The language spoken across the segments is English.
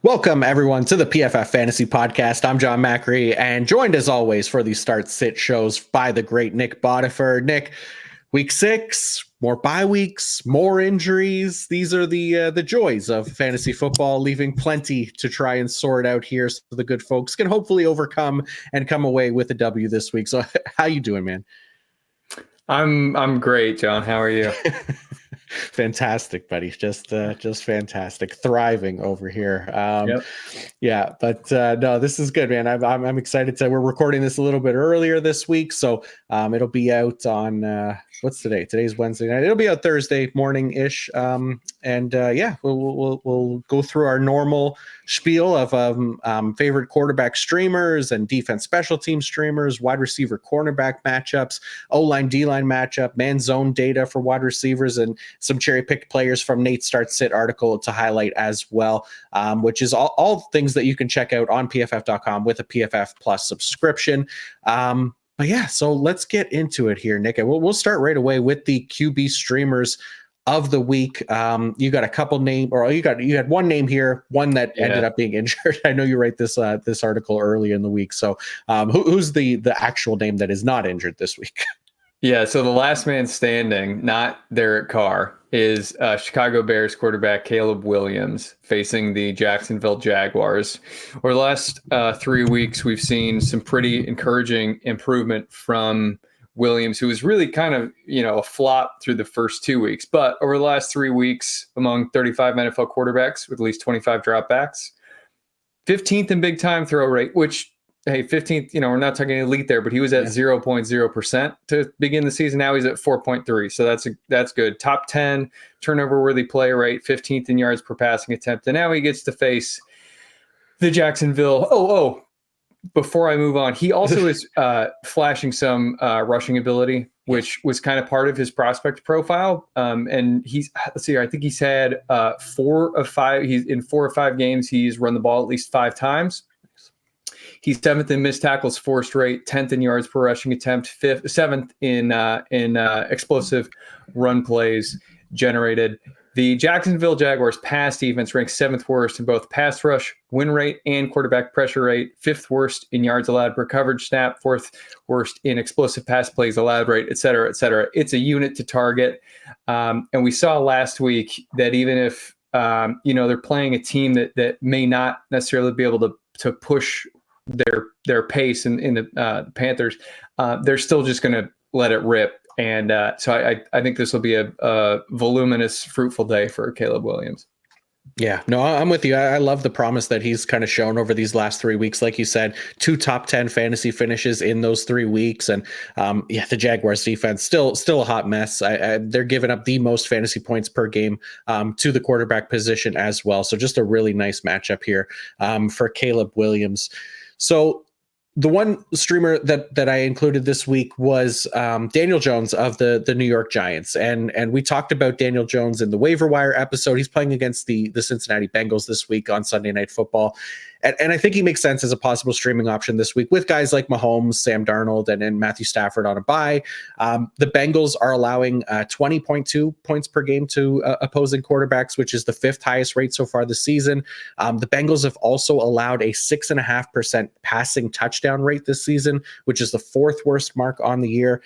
Welcome, everyone, to the PFF Fantasy Podcast. I'm Jon Macri, and joined as always for these start-sit shows by the great Nic Bodiford. Nick, week 6, more bye weeks, more injuries. These are the joys of fantasy football, leaving plenty to try and sort out here so the good folks can hopefully overcome and come away with a W this week. So how you doing, man? I'm great, John. How are you? Fantastic, buddy. Just fantastic. Thriving over here. Yep. Yeah, but no, this is good, man. I'm excited we're recording this a little bit earlier this week, so it'll be out on what's today? Today's Wednesday night. It'll be out Thursday morning ish. Yeah, we'll go through our normal spiel of favorite quarterback streamers and defense special team streamers, wide receiver cornerback matchups, O-line D-line matchup, man zone data for wide receivers, and some cherry picked players from Nate's Start Sit article to highlight as well, which is all things that you can check out on PFF.com with a PFF Plus subscription. But yeah, so let's get into it here, Nick. We'll start right away with the QB streamers of the week. You got a couple you had one name here, one that ended up being injured. I know you write this article early in the week. So who's the actual name that is not injured this week? Yeah, so the last man standing, not Derek Carr, is Chicago Bears quarterback Caleb Williams facing the Jacksonville Jaguars. Over the last 3 weeks, we've seen some pretty encouraging improvement from Williams, who was really kind of, a flop through the first 2 weeks. But over the last 3 weeks, among 35 NFL quarterbacks with at least 25 dropbacks, 15th in big time throw rate, which, hey, 15th, we're not talking elite there, but he was at 0.0% to begin the season. Now he's at 4.3. So that's good. Top 10 turnover worthy play rate, 15th in yards per passing attempt. And now he gets to face the Jacksonville. Before I move on, he also is flashing some rushing ability, which was kind of part of his prospect profile. And I think he's had 4 of 5. In 4 or 5 games, he's run the ball at least 5 times. He's 7th in missed tackles forced rate, 10th in yards per rushing attempt, 7th in explosive run plays generated. The Jacksonville Jaguars pass defense ranks 7th worst in both pass rush win rate and quarterback pressure rate, 5th worst in yards allowed per coverage snap, 4th worst in explosive pass plays allowed rate, et cetera, et cetera. It's a unit to target. And we saw last week that even if they're playing a team that may not necessarily be able to push their pace in the Panthers, they're still just going to let it rip. And so I think this will be a voluminous, fruitful day for Caleb Williams. Yeah, no, I'm with you. I love the promise that he's kind of shown over these last 3 weeks. Like you said, 2 top 10 fantasy finishes in those 3 weeks. And the Jaguars defense still a hot mess. They're giving up the most fantasy points per game to the quarterback position as well. So just a really nice matchup here for Caleb Williams. So the one streamer that I included this week was Daniel Jones of the New York Giants. And we talked about Daniel Jones in the waiver wire episode. He's playing against the Cincinnati Bengals this week on Sunday Night Football. And I think he makes sense as a possible streaming option this week with guys like Mahomes, Sam Darnold, and Matthew Stafford on a bye. The Bengals are allowing 20.2 points per game to opposing quarterbacks, which is the 5th highest rate so far this season. The Bengals have also allowed a 6.5% passing touchdown rate this season, which is the 4th worst mark on the year.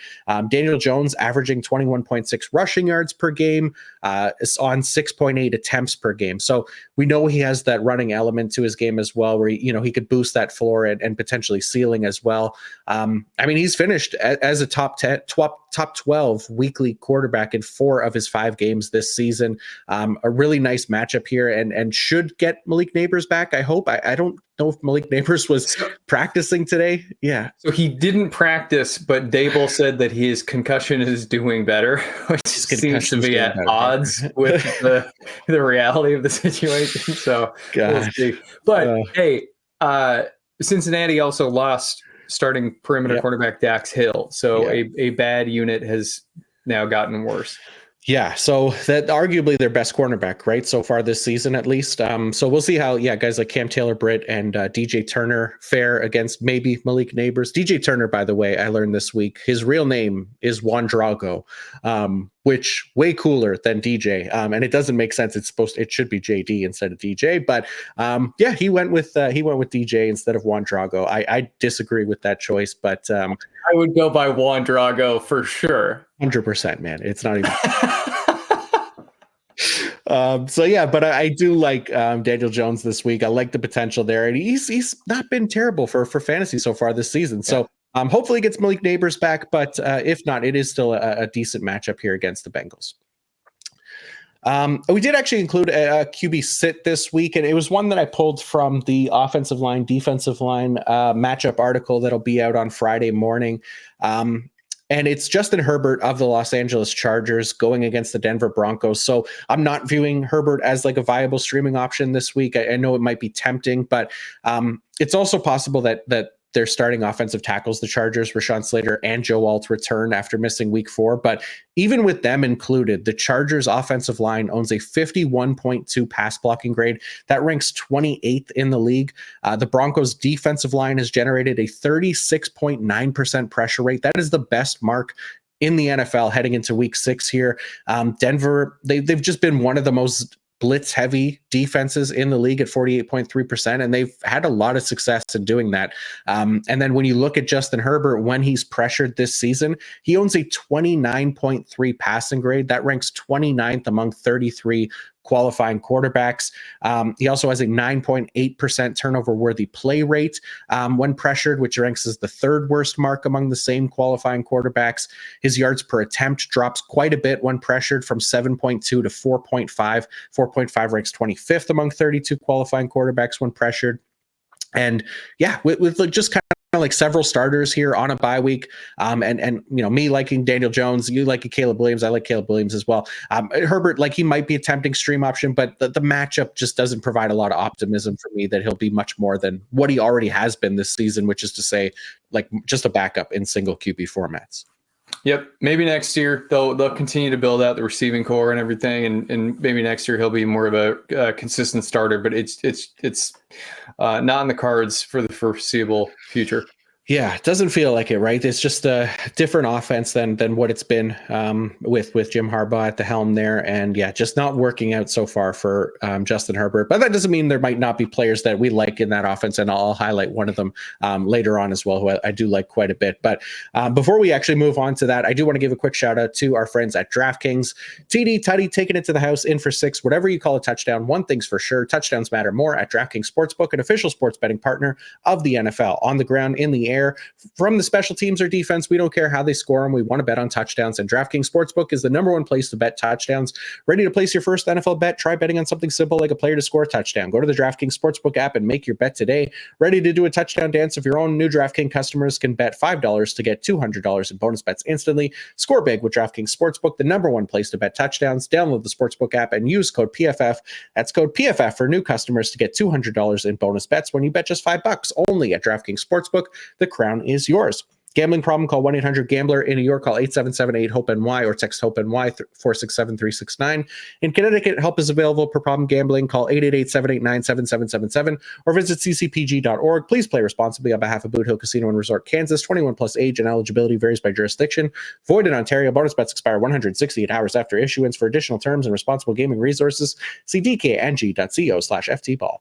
Daniel Jones averaging 21.6 rushing yards per game on 6.8 attempts per game. So we know he has that running element to his game as well, where he could boost that floor and potentially ceiling as well. He's finished as a top 12 weekly quarterback in 4 of his 5 games this season. A really nice matchup here, and should get Malik Neighbors back, I hope. I don't know if Malik Neighbors was practicing today. Yeah. So he didn't practice, but Dable said that his concussion is doing better, which seems to be at odds with the reality of the situation. So we'll see. But Cincinnati also lost starting perimeter quarterback Dax Hill. So a bad unit has now gotten worse. Yeah, so that arguably their best cornerback, right, so far this season at least. So we'll see how, guys like Cam Taylor-Britt and DJ Turner fare against maybe Malik Neighbors. DJ Turner, by the way, I learned this week, his real name is Juan Drago, which way cooler than DJ. And it doesn't make sense. It should be JD instead of DJ. But yeah, he went with DJ instead of Juan Drago. I disagree with that choice, but I would go by Juan Drago for sure. 100%, man. It's not even. So yeah, but I do like Daniel Jones this week. I like the potential there, and he's not been terrible for fantasy so far this season. So hopefully he gets Malik Neighbors back, but if not, it is still a decent matchup here against the Bengals. We did actually include a QB sit this week, and it was one that I pulled from the offensive line, defensive line matchup article that'll be out on Friday morning. And it's Justin Herbert of the Los Angeles Chargers going against the Denver Broncos. So I'm not viewing Herbert as like a viable streaming option this week. I know it might be tempting, but it's also possible that their starting offensive tackles, the Chargers, Rashawn Slater and Joe Alt, return after missing week 4. But even with them included, the Chargers offensive line owns a 51.2 pass blocking grade. That ranks 28th in the league. The Broncos defensive line has generated a 36.9% pressure rate. That is the best mark in the NFL heading into week 6 here. Denver, they've just been one of the most blitz heavy defenses in the league at 48.3%. And they've had a lot of success in doing that. And then when you look at Justin Herbert, when he's pressured this season, he owns a 29.3 passing grade. That ranks 29th among 33 qualifying quarterbacks. He also has a 9.8% turnover worthy play rate when pressured, which ranks as the 3rd worst mark among the same qualifying quarterbacks. His yards per attempt drops quite a bit when pressured, from 7.2 to 4.5. 4.5 ranks 25th among 32 qualifying quarterbacks when pressured. And yeah, with just kind of like several starters here on a bye week, and me liking Daniel Jones, you like Caleb Williams, I like Caleb Williams as well. Herbert, like, he might be a tempting stream option, but the matchup just doesn't provide a lot of optimism for me that he'll be much more than what he already has been this season, which is to say, like, just a backup in single QB formats. Yep. Maybe next year they'll continue to build out the receiving core and everything, and maybe next year he'll be more of a consistent starter. But it's not in the cards for the foreseeable future. Yeah, it doesn't feel like it, right? It's just a different offense than what it's been with Jim Harbaugh at the helm there. And yeah, just not working out so far for Justin Herbert. But that doesn't mean there might not be players that we like in that offense. And I'll highlight one of them later on as well, who I do like quite a bit. But before we actually move on to that, I do want to give a quick shout out to our friends at DraftKings. TD, Tutty, taking it to the house, in for 6, whatever you call a touchdown. One thing's for sure, touchdowns matter more at DraftKings Sportsbook, an official sports betting partner of the NFL. On the ground, in the air, from the special teams or defense, we don't care how they score them. We want to bet on touchdowns, and DraftKings Sportsbook is the #1 place to bet touchdowns. Ready to place your first NFL bet? Try betting on something simple like a player to score a touchdown. Go to the DraftKings Sportsbook app and make your bet today. Ready to do a touchdown dance of your own? New DraftKings customers can bet $5 to get $200 in bonus bets instantly. Score big with DraftKings Sportsbook, the #1 place to bet touchdowns. Download the Sportsbook app and use code PFF. That's code PFF for new customers to get $200 in bonus bets when you bet just $5 only at DraftKings Sportsbook. The crown is yours. Gambling problem? Call 1-800-GAMBLER. In New York, call 877-8-HOPE-NY or text HOPE-NY 467-369. In Connecticut, help is available per problem gambling. Call 888-789-7777 or visit ccpg.org. Please play responsibly on behalf of Boot Hill Casino and Resort, Kansas. 21 plus age and eligibility varies by jurisdiction. Void in Ontario. Bonus bets expire 168 hours after issuance. For additional terms and responsible gaming resources, see dkng.co/ftball.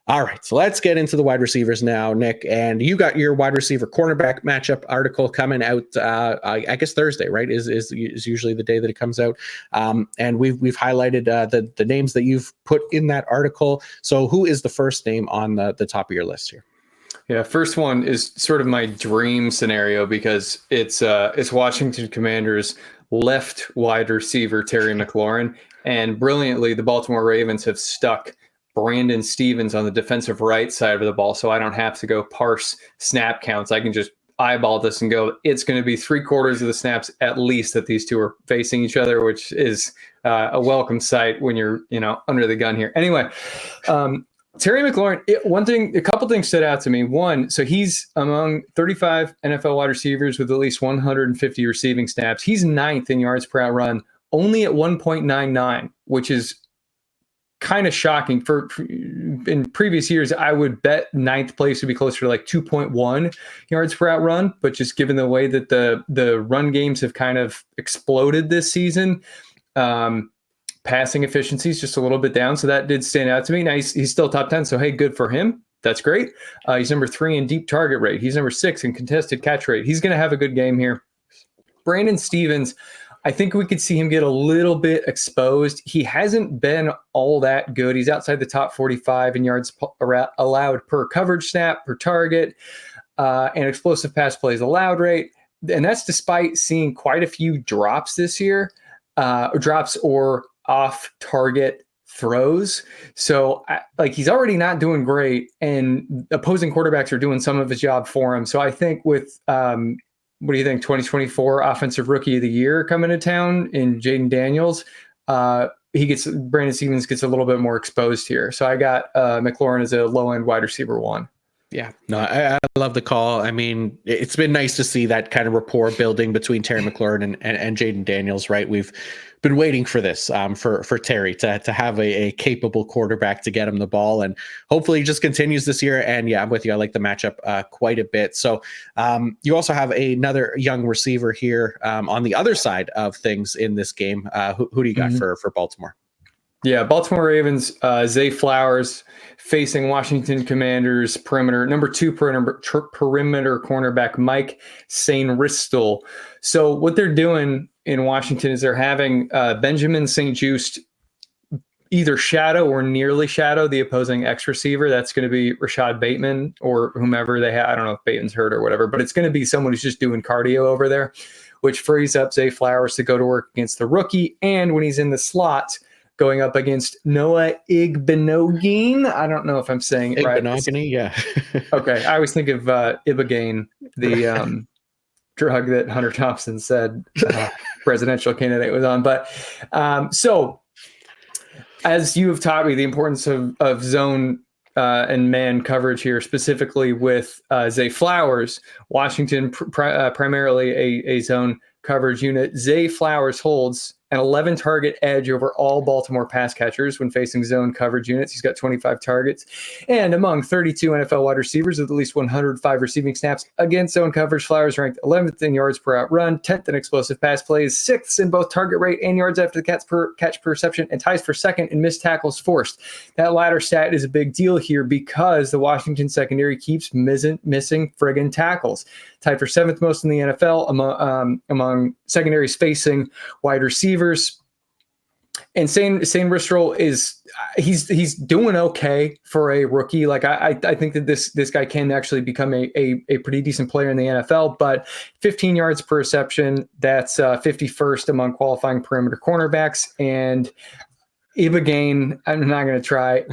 All right, so let's get into the wide receivers now, Nick. And you got your wide receiver cornerback matchup article coming out, I guess Thursday, right? Is usually the day that it comes out. And we've highlighted the names that you've put in that article. So who is the first name on the top of your list here? Yeah, first one is sort of my dream scenario because it's Washington Commanders left wide receiver Terry McLaurin, and brilliantly the Baltimore Ravens have stuck Brandon Stevens on the defensive right side of the ball, so I don't have to go parse snap counts. I can just eyeball this and go, it's going to be 3/4 of the snaps at least that these two are facing each other, which is a welcome sight when you're under the gun here. Anyway, Terry McLaurin, a couple things stood out to me. One, so he's among 35 NFL wide receivers with at least 150 receiving snaps. He's 9th in yards per out run, only at 1.99, which is kind of shocking. For in previous years, I would bet ninth place would be closer to like 2.1 yards per out run, but just given the way that the run games have kind of exploded this season, passing efficiency is just a little bit down. So that did stand out to me. Now he's still top 10. So, hey, good for him. That's great. He's number 3 in deep target rate. He's number 6 in contested catch rate. He's going to have a good game here. Brandon Stevens, I think we could see him get a little bit exposed. He hasn't been all that good. He's outside the top 45 in yards allowed per coverage snap, per target, and explosive pass plays allowed rate. And that's despite seeing quite a few drops this year, drops or off-target throws. So he's already not doing great, and opposing quarterbacks are doing some of his job for him. So I think with what do you think, 2024 Offensive Rookie of the Year coming to town in Jaden Daniels, Brandon Stevens gets a little bit more exposed here. So I got McLaurin as a low-end wide receiver 1. Yeah, no, I love the call. I mean, it's been nice to see that kind of rapport building between Terry McLaurin and Jaden Daniels, right? We've been waiting for this for Terry to have a capable quarterback to get him the ball, and hopefully he just continues this year. And yeah, I'm with you. I like the matchup quite a bit. So you also have another young receiver here on the other side of things in this game. Who do you got for Baltimore? Yeah, Baltimore Ravens, Zay Flowers facing Washington Commanders number 2 perimeter cornerback Mike Sainristil. So what they're doing in Washington is they're having Benjamin St-Juste either shadow or nearly shadow the opposing X receiver. That's going to be Rashad Bateman or whomever they have. I don't know if Bateman's hurt or whatever, but it's going to be someone who's just doing cardio over there, which frees up Zay Flowers to go to work against the rookie. And when he's in the slot, going up against Noah Igbinoghene. I don't know if I'm saying it right. Igbinoghene, yeah. Okay, I always think of Ibogaine, the drug that Hunter Thompson said presidential candidate was on. But so, as you have taught me, the importance of zone and man coverage here, specifically with Zay Flowers, Washington primarily a zone coverage unit. Zay Flowers holds an 11 target edge over all Baltimore pass catchers when facing zone coverage units. He's got 25 targets. And among 32 NFL wide receivers with at least 105 receiving snaps against zone coverage, Flowers ranked 11th in yards per out run, 10th in explosive pass plays, 6th in both target rate and yards after the catch per reception, and ties for 2nd in missed tackles forced. That latter stat is a big deal here because the Washington secondary keeps missing friggin' tackles. Tied for 7th most in the NFL among secondaries facing wide receivers. And Sainristil he's doing okay for a rookie. Like I think that this guy can actually become a pretty decent player in the NFL, but 15 yards per reception, that's 51st among qualifying perimeter cornerbacks. And Ibogaine, I'm not going to try.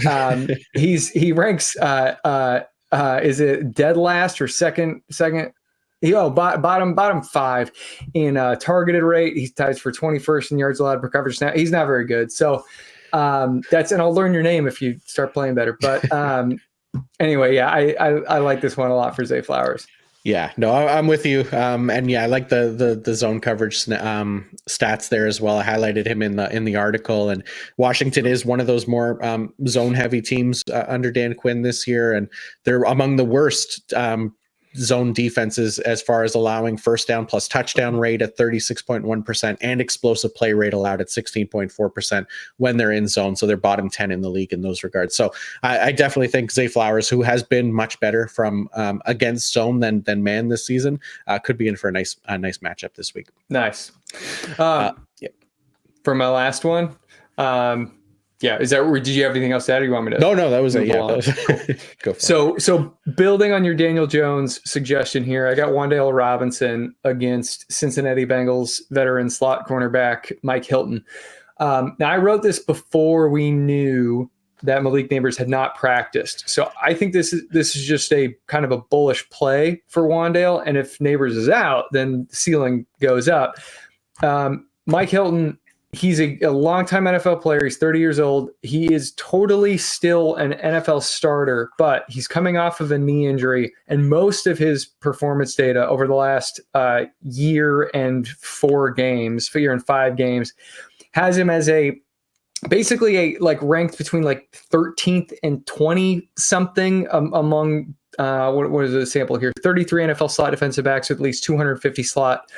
He ranks is it dead last or second? Bottom 5 in targeted rate. He ties for 21st in yards allowed per coverage. Now he's not very good. So and I'll learn your name if you start playing better. But anyway, yeah, I like this one a lot for Zay Flowers. Yeah, no, I'm with you. And yeah, I like the zone coverage stats there as well. I highlighted him in the article, and Washington is one of those more zone heavy teams under Dan Quinn this year, and they're among the worst zone defenses as far as allowing first down plus touchdown rate at 36.1% and explosive play rate allowed at 16.4% when they're in zone. So they're bottom 10 in the league in those regards. So I definitely think Zay Flowers, who has been much better from against zone than man this season, could be in for a nice matchup this week. Nice. Yeah. For my last one, yeah, is that? Did you have anything else to add, or you want me to? No, that was it. Yeah, cool. Go for it. So building on your Daniel Jones suggestion here, I got Wan'Dale Robinson against Cincinnati Bengals veteran slot cornerback Mike Hilton. Now I wrote this before we knew that Malik Neighbors had not practiced, so I think this is just a kind of a bullish play for Wan'Dale, and if Neighbors is out, then the ceiling goes up. Mike Hilton. He's a longtime NFL player. He's 30 years old. He is totally still an NFL starter, but he's coming off of a knee injury, and most of his performance data over the last year and 5 games has him as a basically a like ranked between like 13th and 20 something among what is the sample here? 33 NFL slot defensive backs with at least 250 slot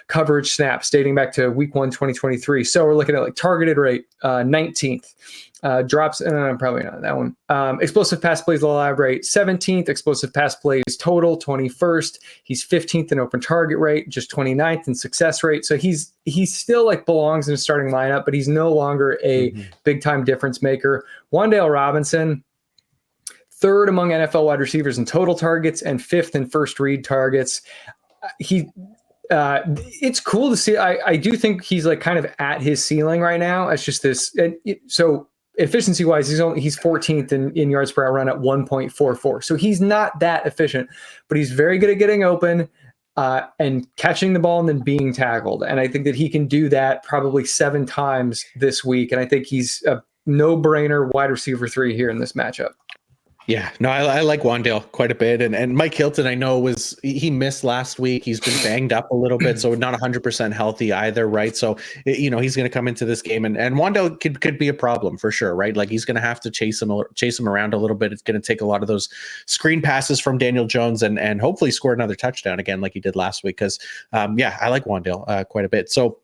coverage snaps dating back to week 1, 2023. So we're looking at like targeted rate, 19th. Drops, probably not that one. Explosive pass plays allowed rate, 17th. Explosive pass plays total, 21st. He's 15th in open target rate, just 29th in success rate. So he's still like belongs in a starting lineup, but he's no longer a big time difference maker. Wan'Dale Robinson, third among NFL wide receivers in total targets and fifth in first read targets. It's cool to see. I do think he's like kind of at his ceiling right now. It's just this. So efficiency wise, he's 14th in yards per hour run at 1.44. So he's not that efficient, but he's very good at getting open and catching the ball and then being tackled. And I think that he can do that probably 7 times this week. And I think he's a no-brainer wide receiver 3 here in this matchup. Yeah, no, I like Wan'Dale quite a bit. And Mike Hilton, I know he missed last week. He's been banged up a little bit, so not 100% healthy either, right? So, he's going to come into this game and Wan'Dale could be a problem for sure, right? Like he's going to have to chase him around a little bit. It's going to take a lot of those screen passes from Daniel Jones and hopefully score another touchdown again like he did last week because, I like Wan'Dale quite a bit. So,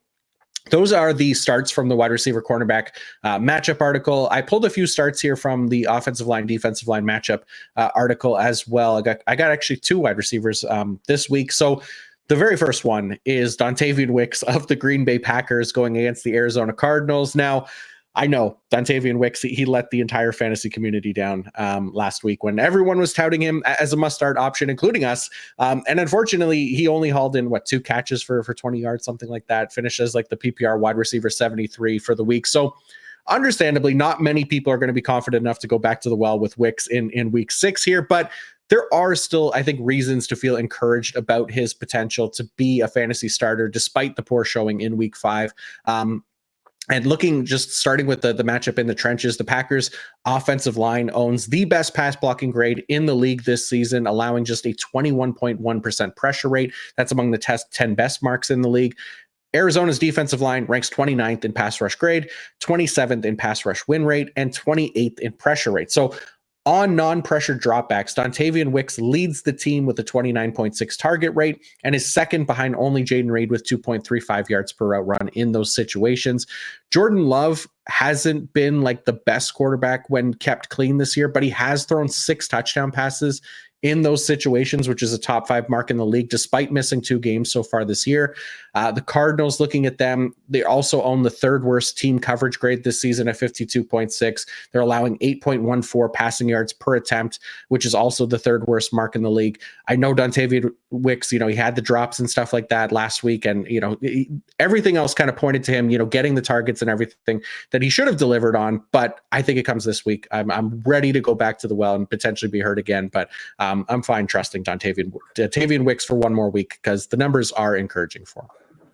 those are the starts from the wide receiver cornerback matchup article. I pulled a few starts here from the offensive line, defensive line matchup article as well. I got actually 2 wide receivers this week. So the very first one is Dontavian Wicks of the Green Bay Packers going against the Arizona Cardinals. Now, I know Dontavian Wicks, he let the entire fantasy community down last week when everyone was touting him as a must-start option, including us. And unfortunately, he only hauled in, 2 catches for 20 yards, something like that, finishes like the PPR wide receiver 73 for the week. So understandably, not many people are going to be confident enough to go back to the well with Wicks in week 6 here, but there are still, I think, reasons to feel encouraged about his potential to be a fantasy starter, despite the poor showing in week 5. And starting with the matchup in the trenches, the Packers offensive line owns the best pass blocking grade in the league this season, allowing just a 21.1% pressure rate. That's among the 10 best marks in the league. Arizona's defensive line ranks 29th in pass rush grade, 27th in pass rush win rate, and 28th in pressure rate. So on non-pressure dropbacks, Dontavian Wicks leads the team with a 29.6 target rate and is second behind only Jaden Reed with 2.35 yards per route run in those situations. Jordan Love hasn't been like the best quarterback when kept clean this year, but he has thrown 6 touchdown passes in those situations, which is a top 5 mark in the league, despite missing 2 games so far this year. The Cardinals, looking at them, they also own the 3rd worst team coverage grade this season at 52.6. They're allowing 8.14 passing yards per attempt, which is also the 3rd worst mark in the league. I know Dontavian Wicks, he had the drops and stuff like that last week, and everything else kind of pointed to him, getting the targets and everything that he should have delivered on. But I think it comes this week. I'm ready to go back to the well and potentially be hurt again, but I'm fine trusting Dontavian Wicks for one more week because the numbers are encouraging for him.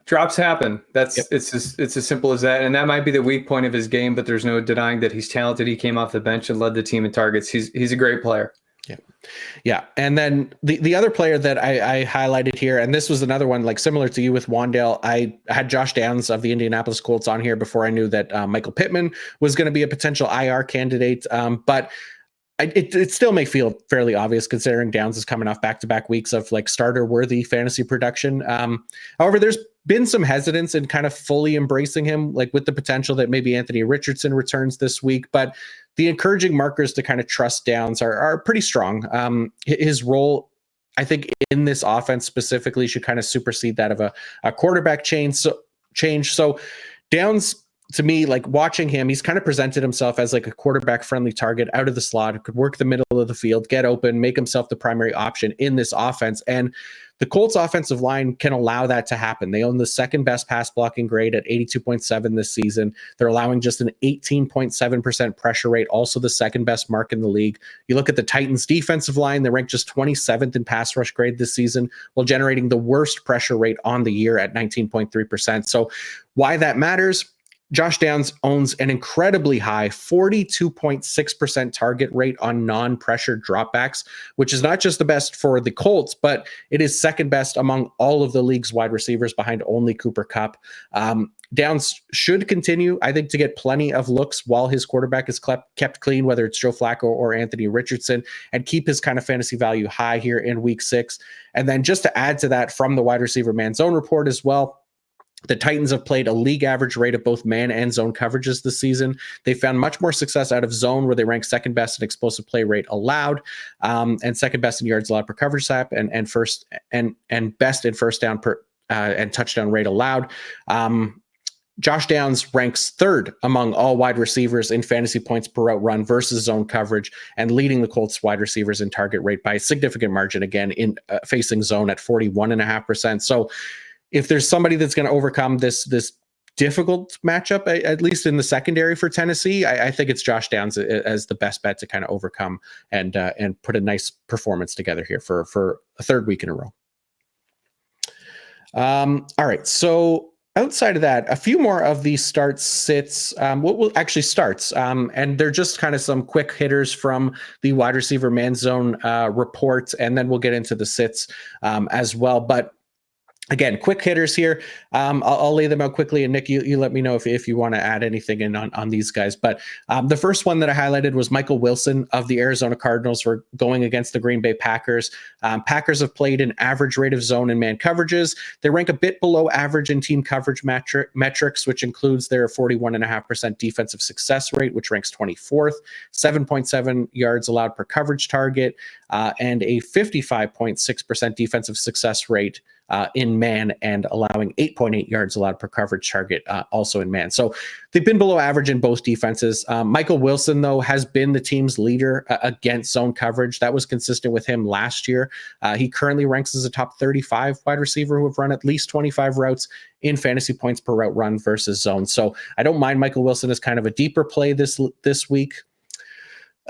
Drops happen. It's as simple as that. And that might be the weak point of his game, but there's no denying that he's talented. He came off the bench and led the team in targets. He's a great player. Yeah. And then the other player that I highlighted here, and this was another one like similar to you with Wan'Dale, I had Josh Downs of the Indianapolis Colts on here before I knew that Michael Pittman was going to be a potential IR candidate. But it still may feel fairly obvious considering Downs is coming off back-to-back weeks of like starter-worthy fantasy production. However, there's been some hesitance in kind of fully embracing him, like with the potential that maybe Anthony Richardson returns this week. But the encouraging markers to kind of trust Downs are pretty strong. His role, I think, in this offense specifically should kind of supersede that of a quarterback change. So Downs, to me, like watching him, he's kind of presented himself as like a quarterback friendly target out of the slot, could work the middle of the field, get open, make himself the primary option in this offense. And the Colts offensive line can allow that to happen. They own the 2nd best pass blocking grade at 82.7 this season. They're allowing just an 18.7% pressure rate, also the 2nd best mark in the league. You look at the Titans defensive line, they rank just 27th in pass rush grade this season, while generating the worst pressure rate on the year at 19.3%. So why that matters? Josh Downs owns an incredibly high 42.6% target rate on non-pressured dropbacks, which is not just the best for the Colts, but it is second best among all of the league's wide receivers behind only Cooper Kupp. Downs should continue, I think, to get plenty of looks while his quarterback is kept clean, whether it's Joe Flacco or Anthony Richardson, and keep his kind of fantasy value high here in week 6. And then just to add to that from the wide receiver man zone report as well, the Titans have played a league average rate of both man and zone coverages this season. They found much more success out of zone, where they rank second best in explosive play rate allowed, and second best in yards allowed per coverage snap, and best in first down per and touchdown rate allowed. Josh Downs ranks third among all wide receivers in fantasy points per route run versus zone coverage, and leading the Colts wide receivers in target rate by a significant margin, again, in facing zone at 41.5%. So if there's somebody that's going to overcome this difficult matchup, at least in the secondary for Tennessee, I think it's Josh Downs as the best bet to kind of overcome and put a nice performance together here for a third week in a row. All right, so outside of that, a few more of these starts, sits, starts, and they're just kind of some quick hitters from the wide receiver man zone report, and then we'll get into the sits as well. But again, quick hitters here. I'll lay them out quickly, and Nick, you let me know if you want to add anything in on these guys. But the first one that I highlighted was Michael Wilson of the Arizona Cardinals for going against the Green Bay Packers. Packers have played an average rate of zone and man coverages. They rank a bit below average in team coverage metrics, which includes their 41.5% defensive success rate, which ranks 24th, 7.7 yards allowed per coverage target, and a 55.6% defensive success rate in man, and allowing 8.8 yards allowed per coverage target also in man. So they've been below average in both defenses. Michael Wilson, though, has been the team's leader against zone coverage. That was consistent with him last year. He currently ranks as a top 35 wide receiver who have run at least 25 routes in fantasy points per route run versus zone. So I don't mind Michael Wilson as kind of a deeper play this week.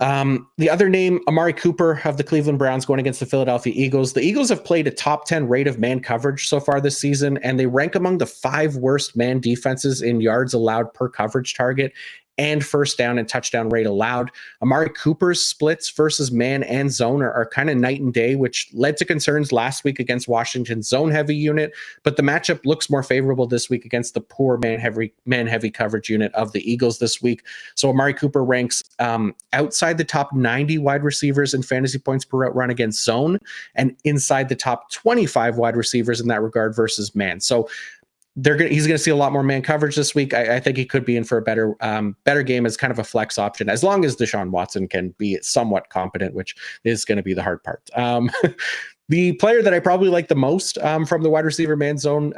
The other name, Amari Cooper of the Cleveland Browns going against the Philadelphia Eagles. The Eagles have played a top 10 rate of man coverage so far this season, and they rank among the 5 worst man defenses in yards allowed per coverage target and first down and touchdown rate allowed. Amari Cooper's splits versus man and zone are kind of night and day, which led to concerns last week against Washington's zone-heavy unit, but the matchup looks more favorable this week against the poor man-heavy coverage unit of the Eagles this week. So Amari Cooper ranks outside the top 90 wide receivers in fantasy points per route run against zone, and inside the top 25 wide receivers in that regard versus man. So he's going to see a lot more man coverage this week. I think he could be in for a better game as kind of a flex option, as long as Deshaun Watson can be somewhat competent, which is going to be the hard part. The player that I probably like the most from the wide receiver man zone,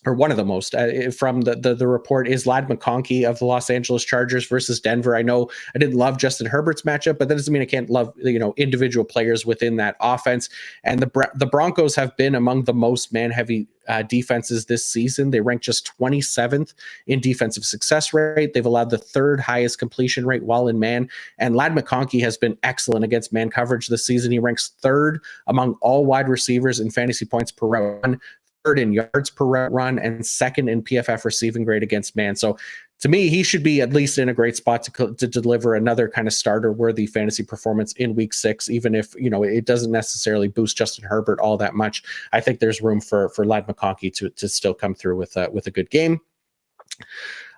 or one of the most from the report, is Ladd McConkey of the Los Angeles Chargers versus Denver. I know I didn't love Justin Herbert's matchup, but that doesn't mean I can't love individual players within that offense. And the Broncos have been among the most man-heavy defenses this season. They rank just 27th in defensive success rate. They've allowed the 3rd highest completion rate while in man. And Ladd McConkey has been excellent against man coverage this season. He ranks 3rd among all wide receivers in fantasy points per run, 3rd in yards per route run, and 2nd in PFF receiving grade against man. So to me, he should be at least in a great spot to deliver another kind of starter-worthy fantasy performance in week 6, even if it doesn't necessarily boost Justin Herbert all that much. I think there's room for Ladd McConkey to still come through with a good game.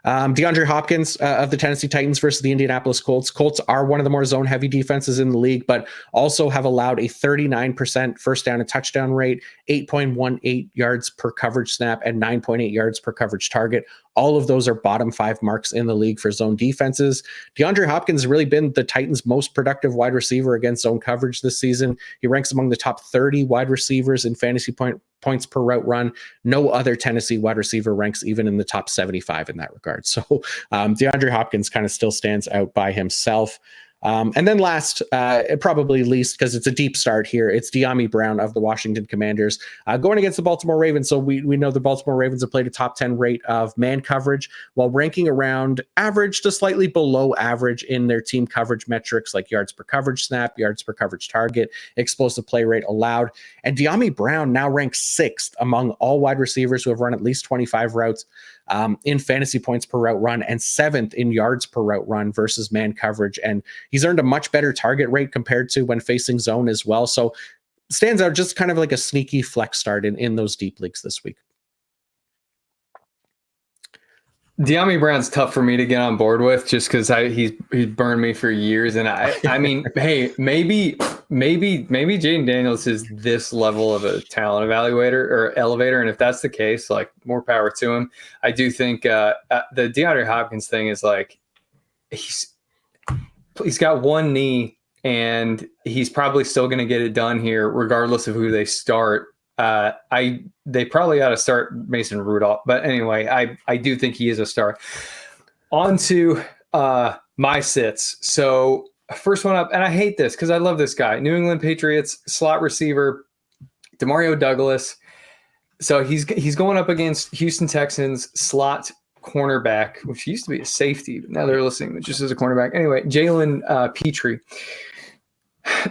DeAndre Hopkins of the Tennessee Titans versus the Indianapolis Colts. Colts are one of the more zone-heavy defenses in the league, but also have allowed a 39% first down and touchdown rate, 8.18 yards per coverage snap, and 9.8 yards per coverage target. All of those are bottom 5 marks in the league for zone defenses. DeAndre Hopkins has really been the Titans' most productive wide receiver against zone coverage this season. He ranks among the top 30 wide receivers in fantasy points per route run. No other Tennessee wide receiver ranks even in the top 75 in that regard. So DeAndre Hopkins kind of still stands out by himself. And then last, probably least, because it's a deep start here, it's De'Ami Brown of the Washington Commanders going against the Baltimore Ravens. So we know the Baltimore Ravens have played a top 10 rate of man coverage while ranking around average to slightly below average in their team coverage metrics like yards per coverage snap, yards per coverage target, explosive play rate allowed. And De'Ami Brown now ranks 6th among all wide receivers who have run at least 25 routes in fantasy points per route run and 7th in yards per route run versus man coverage. And he's earned a much better target rate compared to when facing zone as well. So stands out just kind of like a sneaky flex start in those deep leagues this week. De'Ami Brown's tough for me to get on board with just because he's burned me for years. And I mean, hey, maybe Jaden Daniels is this level of a talent evaluator or elevator. And if that's the case, like, more power to him. I do think the DeAndre Hopkins thing is like, he's got one knee and he's probably still going to get it done here regardless of who they start. They probably ought to start Mason Rudolph, but anyway, I do think he is a star. On to my sits. So first one up, and I hate this because I love this guy. New England Patriots slot receiver Demario Douglas. So he's going up against Houston Texans slot cornerback, which used to be a safety, but now they're listing it just as a cornerback. Anyway, Jalen Petrie.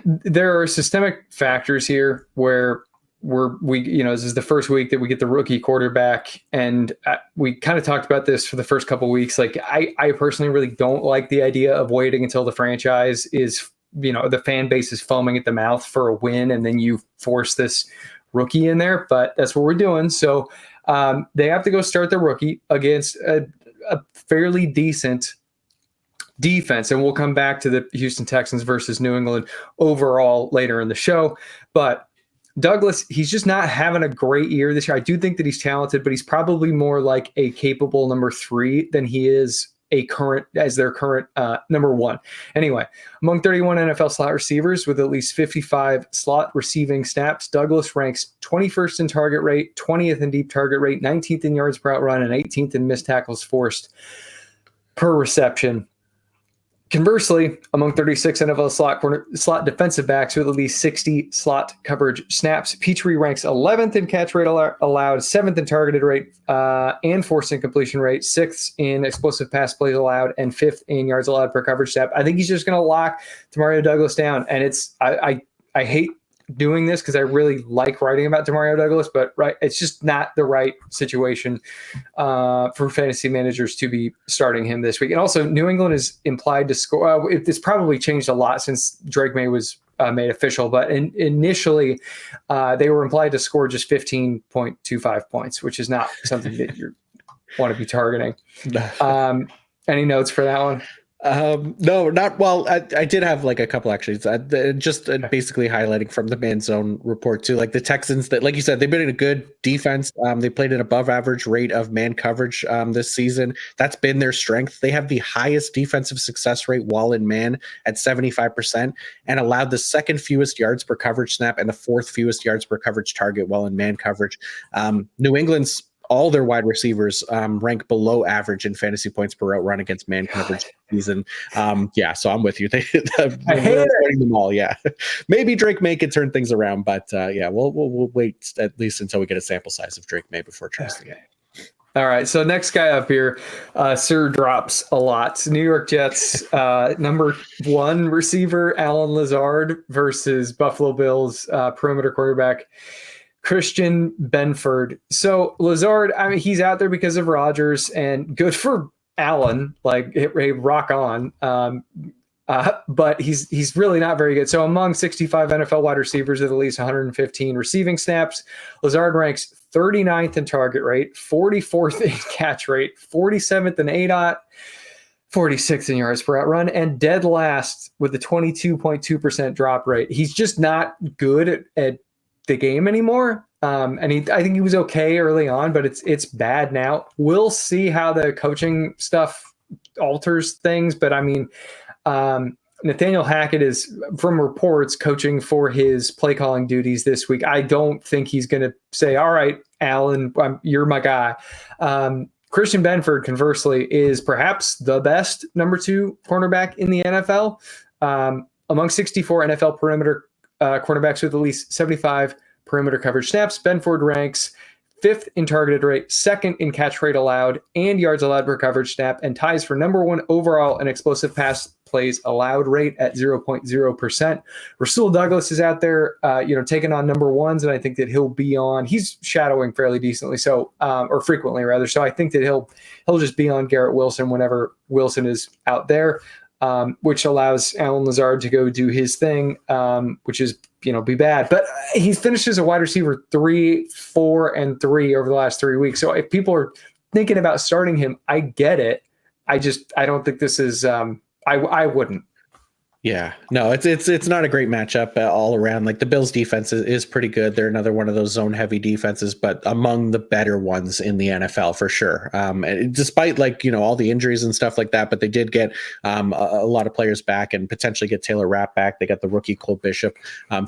There are systemic factors here where this is the first week that we get the rookie quarterback, and we kind of talked about this for the first couple of weeks. Like, I personally really don't like the idea of waiting until the franchise is, the fan base is foaming at the mouth for a win, and then you force this rookie in there. But that's what we're doing. So they have to go start the rookie against a fairly decent defense, and we'll come back to the Houston Texans versus New England overall later in the show. But Douglas, he's just not having a great year this year. I do think that he's talented, but he's probably more like a capable number 3 than he is their current number 1. Anyway, among 31 NFL slot receivers with at least 55 slot receiving snaps, Douglas ranks 21st in target rate, 20th in deep target rate, 19th in yards per out run, and 18th in missed tackles forced per reception. Conversely, among 36 NFL slot defensive backs with at least 60 slot coverage snaps, Petrie ranks 11th in catch rate allowed, 7th in targeted rate and forced incompletion rate, 6th in explosive pass plays allowed, and 5th in yards allowed per coverage snap. I think he's just going to lock Demario Douglas down, and I hate doing this because I really like writing about Demario Douglas, but it's just not the right situation for fantasy managers to be starting him this week. And also, New England is implied to score. It's probably changed a lot since Drake May was made official, but initially they were implied to score just 15.25 points, which is not something that you want to be targeting. Any notes for that one? No, not well. I did have like a couple actually. Basically highlighting from the Man Zone report too. Like the Texans, that, like you said, they've been in a good defense. They played an above average rate of man coverage this season. That's been their strength. They have the highest defensive success rate while in man at 75%, and allowed the second fewest yards per coverage snap and the 4th fewest yards per coverage target while in man coverage. New England's all their wide receivers rank below average in fantasy points per route run against man coverage season. So I'm with you. I hate them all. Yeah, maybe Drake May could turn things around, but we'll wait at least until we get a sample size of Drake May before trusting it. All right, so next guy up here, Sir drops a lot. New York Jets number 1 receiver Alan Lazard versus Buffalo Bills perimeter quarterback Christian Benford. So Lazard, I mean, he's out there because of Rodgers, and good for Allen. Like, rock on. But he's really not very good. So among 65 NFL wide receivers with at least 115 receiving snaps, Lazard ranks 39th in target rate, 44th in catch rate, 47th in ADOT, 46th in yards per out run, and dead last with a 22.2% drop rate. He's just not good at the game anymore. I think he was okay early on, but it's bad now. We'll see how the coaching stuff alters things. But I mean, Nathaniel Hackett is, from reports, coaching for his play calling duties this week. I don't think he's going to say, all right, Alan, you're my guy. Christian Benford, conversely, is perhaps the best number 2 cornerback in the NFL. Among 64 NFL perimeter cornerbacks with at least 75 perimeter coverage snaps, Benford ranks 5th in targeted rate, 2nd in catch rate allowed and yards allowed per coverage snap, and ties for number 1 overall in explosive pass plays allowed rate at 0.0%. Rasul Douglas is out there, taking on number ones, and I think that he's shadowing fairly decently, or frequently rather. So I think that he'll just be on Garrett Wilson whenever Wilson is out there, which allows Allen Lazard to go do his thing, which is, be bad. But he's finished as a wide receiver 3, 4, and 3 over the last 3 weeks. So if people are thinking about starting him, I get it. I don't think this is, I wouldn't. Yeah, no, it's not a great matchup all around. Like the Bills defense is pretty good. They're another one of those zone heavy defenses, but among the better ones in the NFL for sure. And despite all the injuries and stuff like that, but they did get a lot of players back and potentially get Taylor Rapp back. They got the rookie Cole Bishop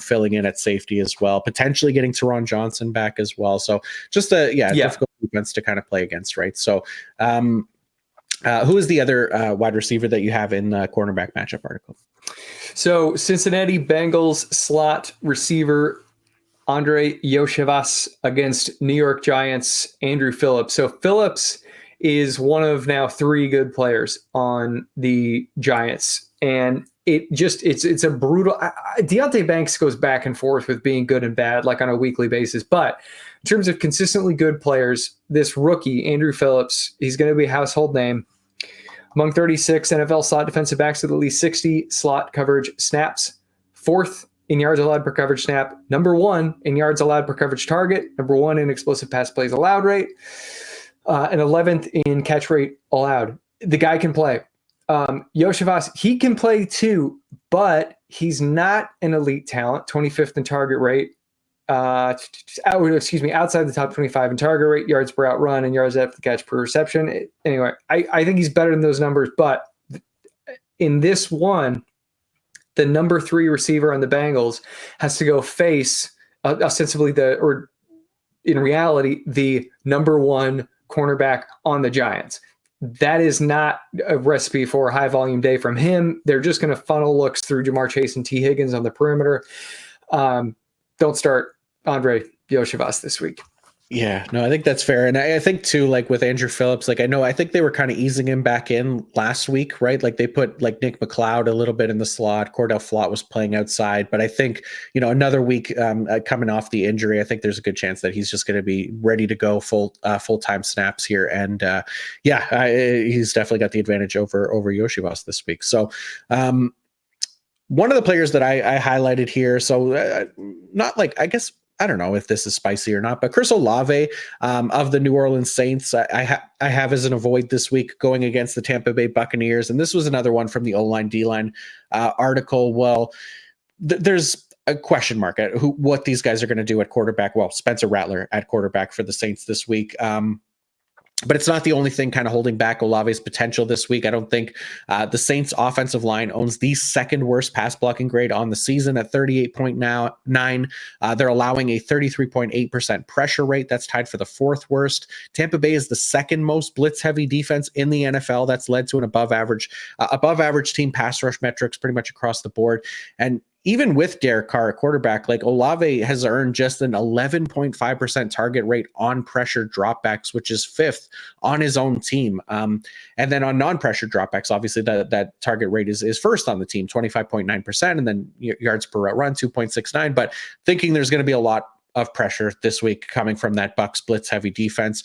filling in at safety as well, potentially getting Teron Johnson back as well. So just difficult defense to kind of play against, right? So who is the other wide receiver that you have in the cornerback matchup article? So Cincinnati Bengals slot receiver Andre Yoshevas against New York Giants Andrew Phillips. So Phillips is one of now 3 good players on the Giants, and it's a brutal. Deontay Banks goes back and forth with being good and bad, like on a weekly basis. But in terms of consistently good players, this rookie Andrew Phillips, he's going to be a household name. Among 36 NFL slot defensive backs with at least 60 slot coverage snaps, 4th in yards allowed per coverage snap, number 1 in yards allowed per coverage target, number 1 in explosive pass plays allowed rate, and 11th in catch rate allowed. The guy can play. Yoshevas, he can play too, but he's not an elite talent, 25th in target rate. Outside the top 25 in target rate, yards per out run, and yards after the catch per reception. Anyway, I think he's better than those numbers, but in this one, the number 3 receiver on the Bengals has to go face ostensibly in reality, the number 1 cornerback on the Giants. That is not a recipe for a high volume day from him. They're just going to funnel looks through Jamar Chase and T. Higgins on the perimeter. Don't start Andre Yoshevas this week. Yeah, no, I think that's fair. And I think too, like with Andrew Phillips, I think they were kind of easing him back in last week, right? Like they put Nick McLeod a little bit in the slot. Cordell Flott was playing outside, but I think, another week coming off the injury, I think there's a good chance that he's just going to be ready to go full-time snaps here. And he's definitely got the advantage over Yoshevas this week. So, one of the players that I highlighted here, so not I guess, I don't know if this is spicy or not, but Chris Olave of the New Orleans Saints, I have as an avoid this week going against the Tampa Bay Buccaneers. And this was another one from the O-line, D-line article. Well, there's a question mark at what these guys are going to do at quarterback. Well, Spencer Rattler at quarterback for the Saints this week. But it's not the only thing kind of holding back Olave's potential this week. I don't think the Saints offensive line owns the 2nd worst pass blocking grade on the season at 38.9. They're allowing a 33.8% pressure rate. That's tied for the 4th worst. Tampa Bay is the 2nd most blitz heavy defense in the NFL. That's led to an above average team pass rush metrics pretty much across the board. And even with Derek Carr at quarterback, Olave has earned just an 11.5% target rate on pressure dropbacks, which is 5th on his own team. And then on non-pressure dropbacks, obviously that target rate is 1st on the team, 25.9%, and then yards per route run, 2.69. But thinking there's going to be a lot of pressure this week coming from that Bucs blitz heavy defense.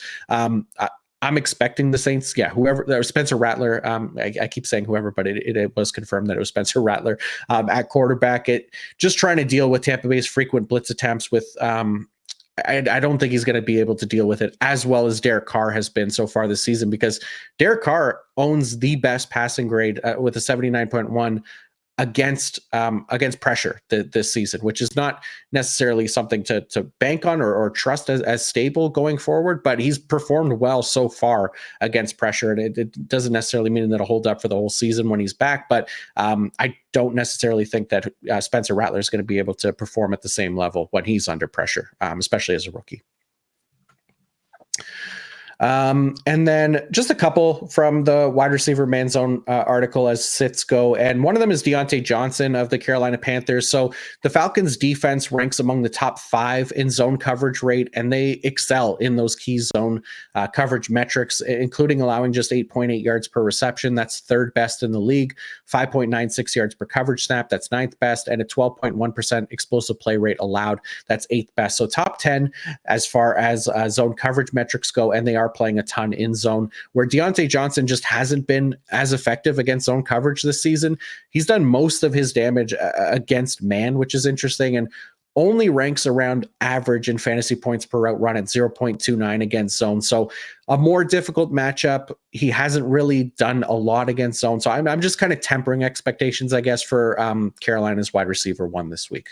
I'm expecting the Saints, whoever, Spencer Rattler, I keep saying whoever, but it was confirmed that it was Spencer Rattler at quarterback. Just trying to deal with Tampa Bay's frequent blitz attempts with, I don't think he's going to be able to deal with it as well as Derek Carr has been so far this season, because Derek Carr owns the best passing grade with a 79.1 against pressure this season, which is not necessarily something to bank on or trust as stable going forward, but he's performed well so far against pressure. And it doesn't necessarily mean that it'll hold up for the whole season when he's back, but I don't necessarily think that Spencer Rattler is going to be able to perform at the same level when he's under pressure, especially as a rookie. And then just a couple from the wide receiver man zone article as sits go. And one of them is Deontay Johnson of the Carolina Panthers. So the Falcons defense ranks among the top 5 in zone coverage rate, and they excel in those key zone coverage metrics, including allowing just 8.8 yards per reception. That's 3rd best in the league, 5.96 yards per coverage snap. That's 9th best, and a 12.1% explosive play rate allowed. That's 8th best. So top 10 as far as zone coverage metrics go, and they are playing a ton in zone, where Deontay Johnson just hasn't been as effective against zone coverage this season. He's done most of his damage against man, which is interesting, and only ranks around average in fantasy points per route run at 0.29 against zone. So a more difficult matchup. He hasn't really done a lot against zone. So I'm just kind of tempering expectations, I guess, for Carolina's wide receiver 1 this week.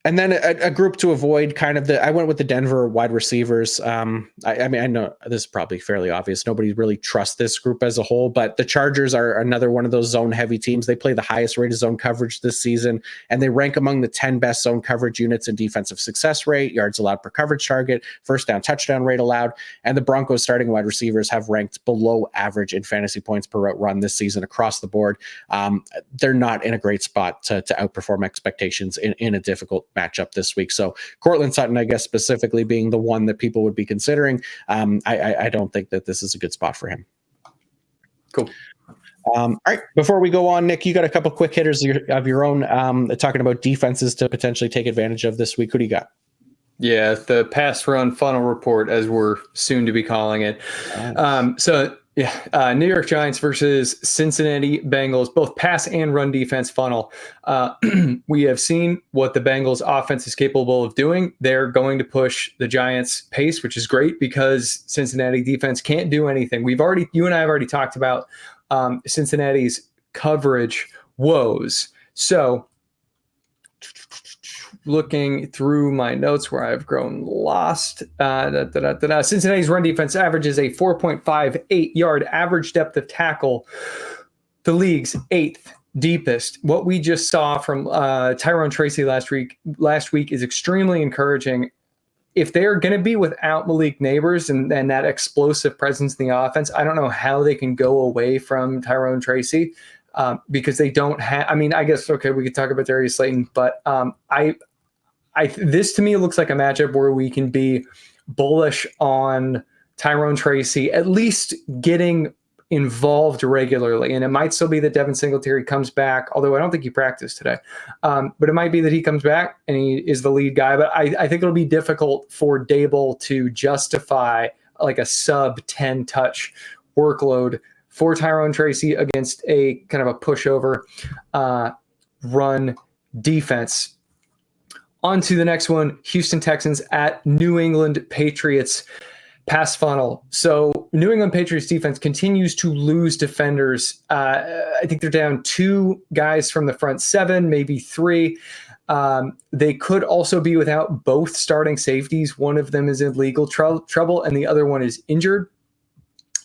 And then a group to avoid, I went with the Denver wide receivers. I mean, I know this is probably fairly obvious. Nobody really trusts this group as a whole, but the Chargers are another one of those zone heavy teams. They play the highest rate of zone coverage this season, and they rank among the 10 best zone coverage units in defensive success rate, yards allowed per coverage target, first down touchdown rate allowed. And the Broncos starting wide receivers have ranked below average in fantasy points per route run this season across the board. They're not in a great spot to outperform expectations in a difficult matchup this week. So Cortland Sutton, I guess, specifically being the one that people would be considering. I don't think that this is a good spot for him. Cool. All right. Before we go on, Nick, you got a couple quick hitters of your own talking about defenses to potentially take advantage of this week. Who do you got? Yeah, the pass run funnel report, as we're soon to be calling it. New York Giants versus Cincinnati Bengals, both pass and run defense funnel. We have seen what the Bengals offense is capable of doing. They're going to push the Giants' pace, which is great because Cincinnati defense can't do anything. You and I have already talked about Cincinnati's coverage woes. So looking through my notes where I've grown lost. Cincinnati's run defense averages a 4.58 yard average depth of tackle, the league's 8th deepest. What we just saw from Tyrone Tracy last week is extremely encouraging. If they're going to be without Malik Neighbors and that explosive presence in the offense, I don't know how they can go away from Tyrone Tracy. Because they don't have, I mean, I guess, okay, we could talk about Darius Slayton, but this to me looks like a matchup where we can be bullish on Tyrone Tracy, at least getting involved regularly. And it might still be that Devin Singletary comes back, although I don't think he practiced today. But it might be that he comes back and he is the lead guy. But I think it'll be difficult for Dable to justify like a sub 10 touch workload for Tyrone Tracy against a kind of a pushover run defense. On to the next one, Houston Texans at New England Patriots pass funnel. So New England Patriots defense continues to lose defenders. I think they're down 2 guys from the front 7, maybe 3. They could also be without both starting safeties. One of them is in legal trouble and the other one is injured.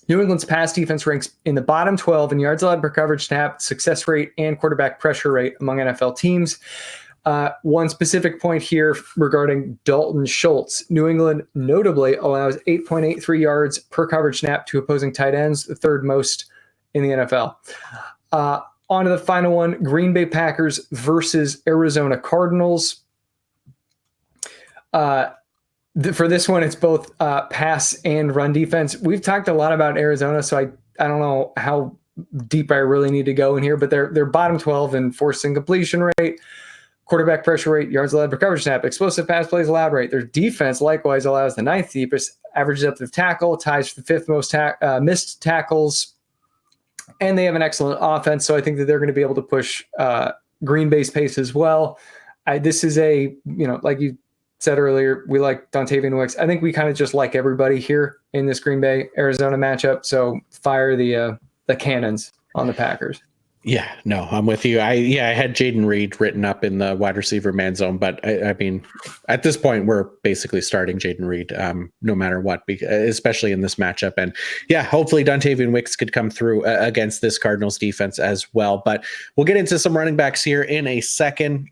New England's pass defense ranks in the bottom 12 in yards allowed per coverage snap, success rate, and quarterback pressure rate among NFL teams. One specific point here regarding Dalton Schultz. New England notably allows 8.83 yards per coverage snap to opposing tight ends, the 3rd most in the NFL. On to the final one, Green Bay Packers versus Arizona Cardinals. For this one, it's both pass and run defense. We've talked a lot about Arizona, so I don't know how deep I really need to go in here, but they're bottom 12 in forcing completion rate, quarterback pressure rate, yards allowed per coverage snap, explosive pass plays allowed rate. Their defense likewise allows the 9th deepest average depth of tackle, ties for the 5th most missed tackles, and they have an excellent offense. So I think that they're going to be able to push Green Bay's pace as well. This is like you said earlier, we like Dontavian Wicks. I think we kind of just like everybody here in this Green Bay Arizona matchup. So fire the cannons on the Packers. Yeah, no, I'm with you. I had Jaden Reed written up in the wide receiver man zone, but I mean, at this point, we're basically starting Jaden Reed no matter what, especially in this matchup. And yeah, hopefully Dontavian Wicks could come through against this Cardinals defense as well. But we'll get into some running backs here in a second.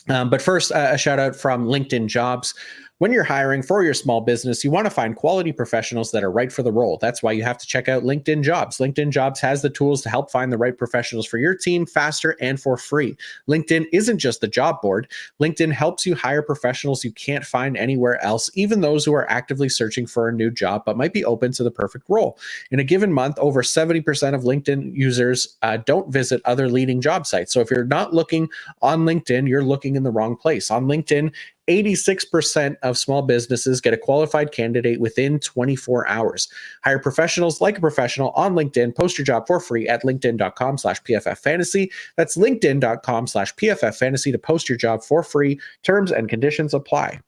But first, a shout out from LinkedIn Jobs. When you're hiring for your small business, you want to find quality professionals that are right for the role. That's why you have to check out LinkedIn Jobs. LinkedIn Jobs has the tools to help find the right professionals for your team faster and for free. LinkedIn isn't just the job board. LinkedIn helps you hire professionals you can't find anywhere else, even those who are actively searching for a new job but might be open to the perfect role. In a given month, over 70% of LinkedIn users don't visit other leading job sites. So if you're not looking on LinkedIn, you're looking in the wrong place. On LinkedIn, 86% of small businesses get a qualified candidate within 24 hours. Hire professionals like a professional on LinkedIn. Post your job for free at linkedin.com/PFFfantasy. That's linkedin.com/PFFfantasy to post your job for free. Terms and conditions apply.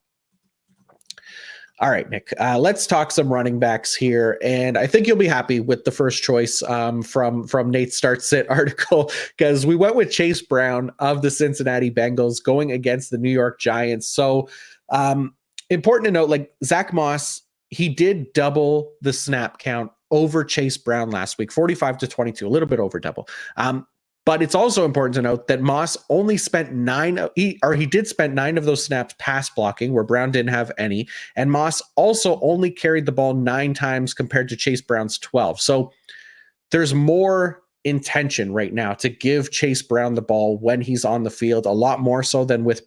All right, Nick, let's talk some running backs here. And I think you'll be happy with the first choice from Nate's Start Sit article, because we went with Chase Brown of the Cincinnati Bengals going against the New York Giants. So important to note, like Zach Moss, he did double the snap count over Chase Brown last week, 45-22, a little bit over double. But it's also important to note that Moss only spent he did spend 9 of those snaps pass blocking, where Brown didn't have any. And Moss also only carried the ball 9 times compared to Chase Brown's 12. So there's more intention right now to give Chase Brown the ball when he's on the field, a lot more so than with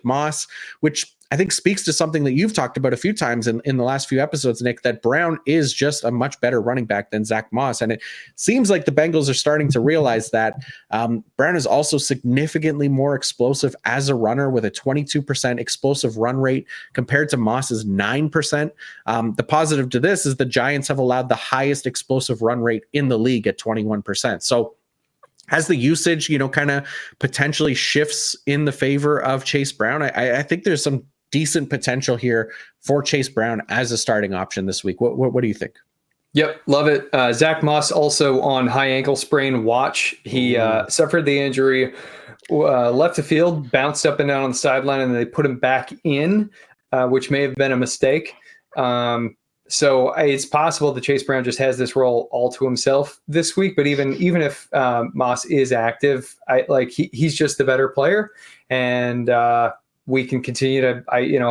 Moss, which I think speaks to something that you've talked about a few times in the last few episodes, Nick, that Brown is just a much better running back than Zach Moss. And it seems like the Bengals are starting to realize that. Brown is also significantly more explosive as a runner, with a 22% explosive run rate compared to Moss's 9%. The positive to this is the Giants have allowed the highest explosive run rate in the league at 21%. So as the usage, kind of potentially shifts in the favor of Chase Brown, I think there's some decent potential here for Chase Brown as a starting option this week. What do you think? Yep, love it. Zach Moss also on high ankle sprain watch. He suffered the injury, left the field, bounced up and down on the sideline, and they put him back in, which may have been a mistake. So it's possible that Chase Brown just has this role all to himself this week. But even if Moss is active, he's just the better player, and we can continue to,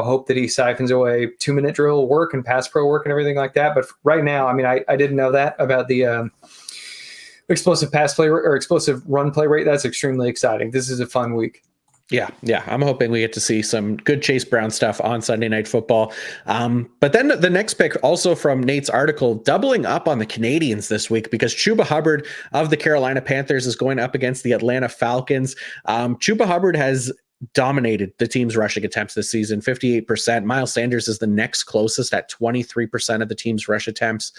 hope that he siphons away 2-minute drill work and pass pro work and everything like that. But right now, I didn't know that about the explosive pass play or explosive run play rate. That's extremely exciting. This is a fun week. Yeah. I'm hoping we get to see some good Chase Brown stuff on Sunday Night Football. But then the next pick, also from Nate's article, doubling up on the Canadians this week, because Chuba Hubbard of the Carolina Panthers is going up against the Atlanta Falcons. Chuba Hubbard has dominated the team's rushing attempts this season, 58%. Miles Sanders is the next closest at 23% of the team's rush attempts.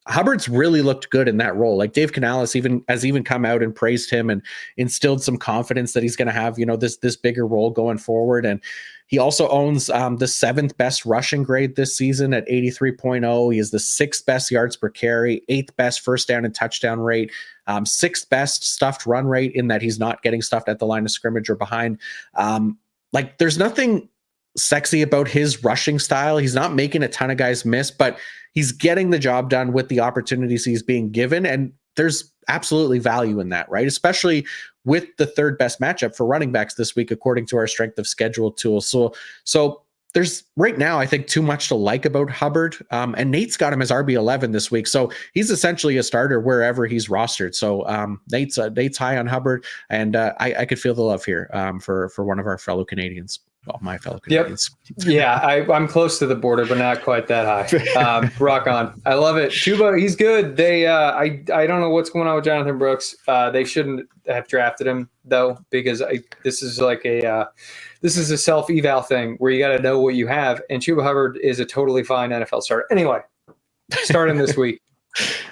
Hubbard's really looked good in that role. Like Dave Canales has even come out and praised him and instilled some confidence that he's going to have, this bigger role going forward. And he also owns the 7th best rushing grade this season at 83.0. He is the 6th best yards per carry, 8th best first down and touchdown rate, 6th best stuffed run rate, in that he's not getting stuffed at the line of scrimmage or behind. There's nothing sexy about his rushing style. He's not making a ton of guys miss, but he's getting the job done with the opportunities he's being given. And there's absolutely value in that, right? Especially with the 3rd best matchup for running backs this week, according to our strength of schedule tool. So there's right now, I think, too much to like about Hubbard. And Nate's got him as RB11 this week. So he's essentially a starter wherever he's rostered. So Nate's high on Hubbard, and I could feel the love here for one of our fellow Canadians. Well, my fellow Canadians. Yep. Yeah, I'm close to the border, but not quite that high. Rock on. I love it. Chuba, he's good. They, I don't know what's going on with Jonathan Brooks. They shouldn't have drafted him though, because this is a self-eval thing where you got to know what you have. And Chuba Hubbard is a totally fine NFL starter. Anyway, start him this week.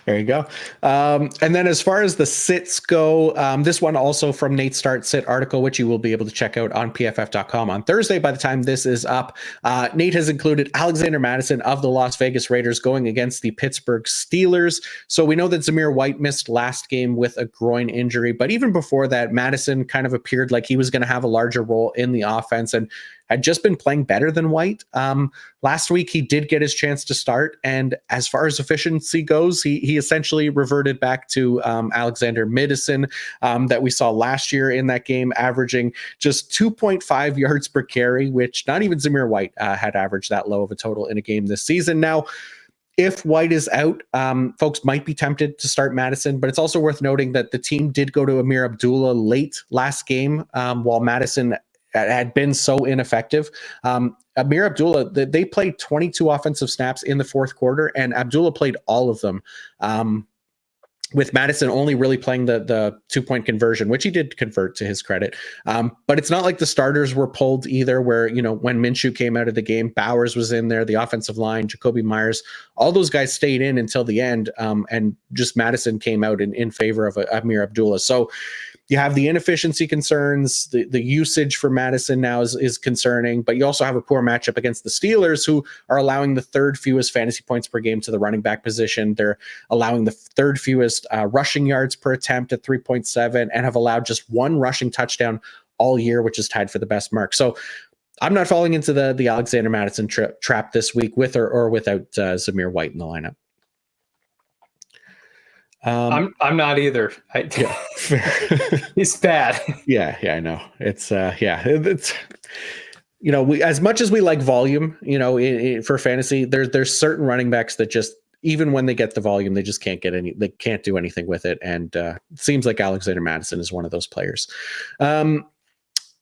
There you go. And then as far as the sits go, this one also from Nate's Start Sit article, which you will be able to check out on PFF.com on Thursday by the time this is up. Nate has included Alexander Mattison of the Las Vegas Raiders going against the Pittsburgh Steelers. So we know that Zamir White missed last game with a groin injury, but even before that, Mattison kind of appeared like he was going to have a larger role in the offense. And had just been playing better than White. Last week, he did get his chance to start. And as far as efficiency goes, he essentially reverted back to Alexander Madison that we saw last year in that game, averaging just 2.5 yards per carry, which not even Zamir White had averaged that low of a total in a game this season. Now, if White is out, folks might be tempted to start Madison, but it's also worth noting that the team did go to Amir Abdullah late last game while Madison had been so ineffective. Amir Abdullah, they played 22 offensive snaps in the fourth quarter, and Abdullah played all of them. With Madison only really playing the 2-point conversion, which he did convert to his credit. But it's not like the starters were pulled either, where, when Minshew came out of the game, Bowers was in there, the offensive line, Jacoby Myers, all those guys stayed in until the end. And just Madison came out in favor of Amir Abdullah. So you have the inefficiency concerns, the usage for Madison now is concerning, but you also have a poor matchup against the Steelers, who are allowing the third fewest fantasy points per game to the running back position. They're allowing the third fewest rushing yards per attempt at 3.7 and have allowed just one rushing touchdown all year, which is tied for the best mark. So I'm not falling into the Alexander Madison trap this week with or without Zamir White in the lineup. I'm not either. Yeah, It's bad. Yeah, I know. It's it's we, as much as we like volume, for fantasy, there's certain running backs that just, even when they get the volume, they just can't they can't do anything with it. And it seems like Alexander Madison is one of those players.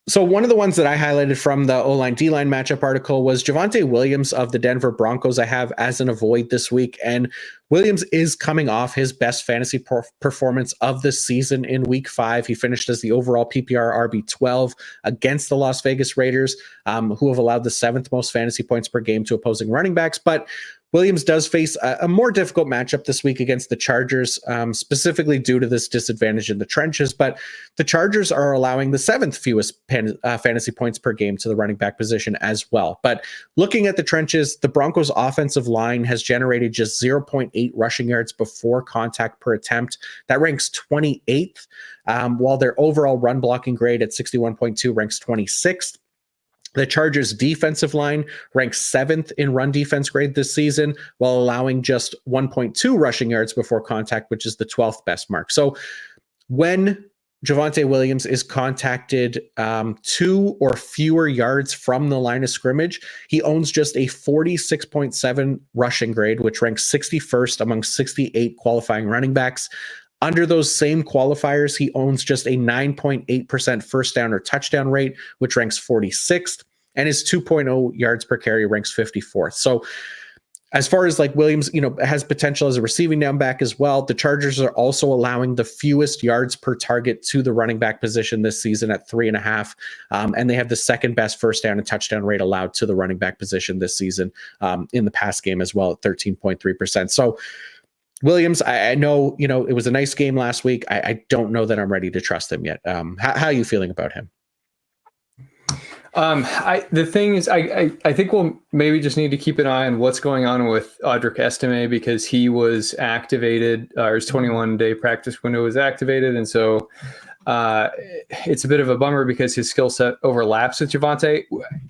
So one of the ones that I highlighted from the O-line D-line matchup article was Javonte Williams of the Denver Broncos. I have as an avoid this week, and Williams is coming off his best fantasy performance of the season in week 5. He finished as the overall PPR RB12 against the Las Vegas Raiders, who have allowed the 7th most fantasy points per game to opposing running backs. But Williams does face a more difficult matchup this week against the Chargers, specifically due to this disadvantage in the trenches. But the Chargers are allowing the 7th fewest fantasy points per game to the running back position as well. But looking at the trenches, the Broncos' offensive line has generated just 0.8 rushing yards before contact per attempt. That ranks 28th, while their overall run blocking grade at 61.2 ranks 26th. The Chargers' defensive line ranks 7th in run defense grade this season, while allowing just 1.2 rushing yards before contact, which is the 12th best mark. So when Javonte Williams is contacted 2 or fewer yards from the line of scrimmage, he owns just a 46.7 rushing grade, which ranks 61st among 68 qualifying running backs. Under those same qualifiers, he owns just a 9.8% first down or touchdown rate, which ranks 46th, and his 2.0 yards per carry ranks 54th. So as far as like Williams, has potential as a receiving down back as well, the Chargers are also allowing the fewest yards per target to the running back position this season at 3.5. And they have the 2nd best first down and touchdown rate allowed to the running back position this season in the pass game as well at 13.3%. So Williams, I know, it was a nice game last week. I don't know that I'm ready to trust him yet. How are you feeling about him? The thing is, I think we'll maybe just need to keep an eye on what's going on with Audric Estime, because he was activated, or his 21-day practice window was activated. And so it's a bit of a bummer because his skill set overlaps with Javonte.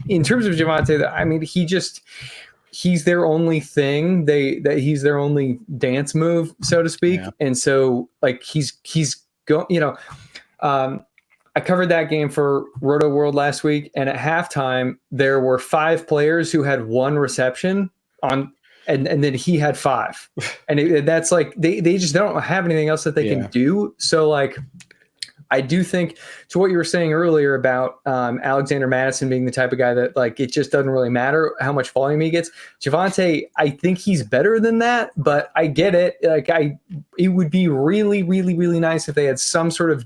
In terms of Javonte, I mean, he's their only thing. He's their only dance move, so to speak. Yeah. And so like he's going, I covered that game for Roto World last week, and at halftime there were 5 players who had 1 reception on, and then he had 5. And that's like, they just don't have anything else that they can do. So like, I do think, to what you were saying earlier about Alexander Madison being the type of guy that, like, it just doesn't really matter how much volume he gets. Javonte, I think he's better than that, but I get it. Like, it would be really, really, really nice if they had some sort of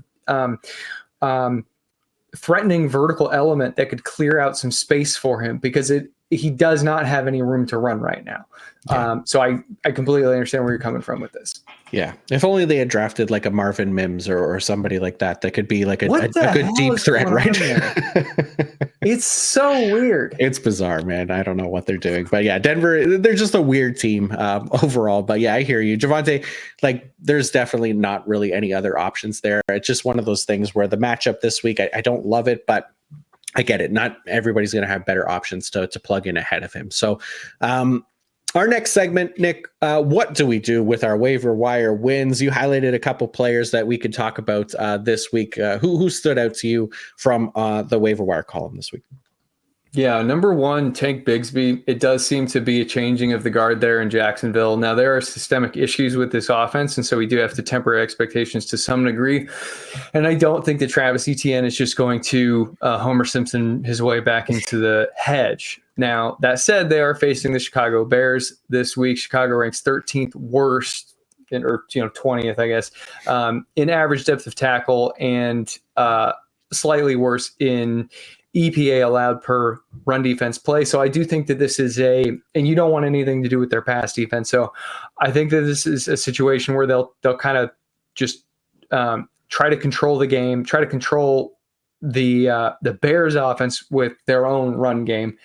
threatening vertical element that could clear out some space for him, because he does not have any room to run right now. Yeah. So I completely understand where you're coming from with this. Yeah. If only they had drafted like a Marvin Mims or somebody like that could be like a good deep threat, right? It's so weird. It's bizarre, man. I don't know what they're doing. But yeah, Denver, they're just a weird team overall. But yeah, I hear you. Javonte, like, there's definitely not really any other options there. It's just one of those things where the matchup this week, I don't love it, but I get it. Not everybody's going to have better options to plug in ahead of him. So, our next segment, Nick, what do we do with our waiver wire wins? You highlighted a couple players that we could talk about this week. Who stood out to you from the waiver wire column this week? Yeah, number one, Tank Bigsby. It does seem to be a changing of the guard there in Jacksonville. Now, there are systemic issues with this offense, and so we do have to temper expectations to some degree. And I don't think that Travis Etienne is just going to Homer Simpson his way back into the hedge. Now, that said, they are facing the Chicago Bears this week. Chicago ranks 13th worst, or 20th, I guess, in average depth of tackle, and slightly worse in EPA allowed per run defense play. So I do think that this is and you don't want anything to do with their pass defense. So I think that this is a situation where they'll kind of just try to control the game, try to control the Bears offense with their own run game,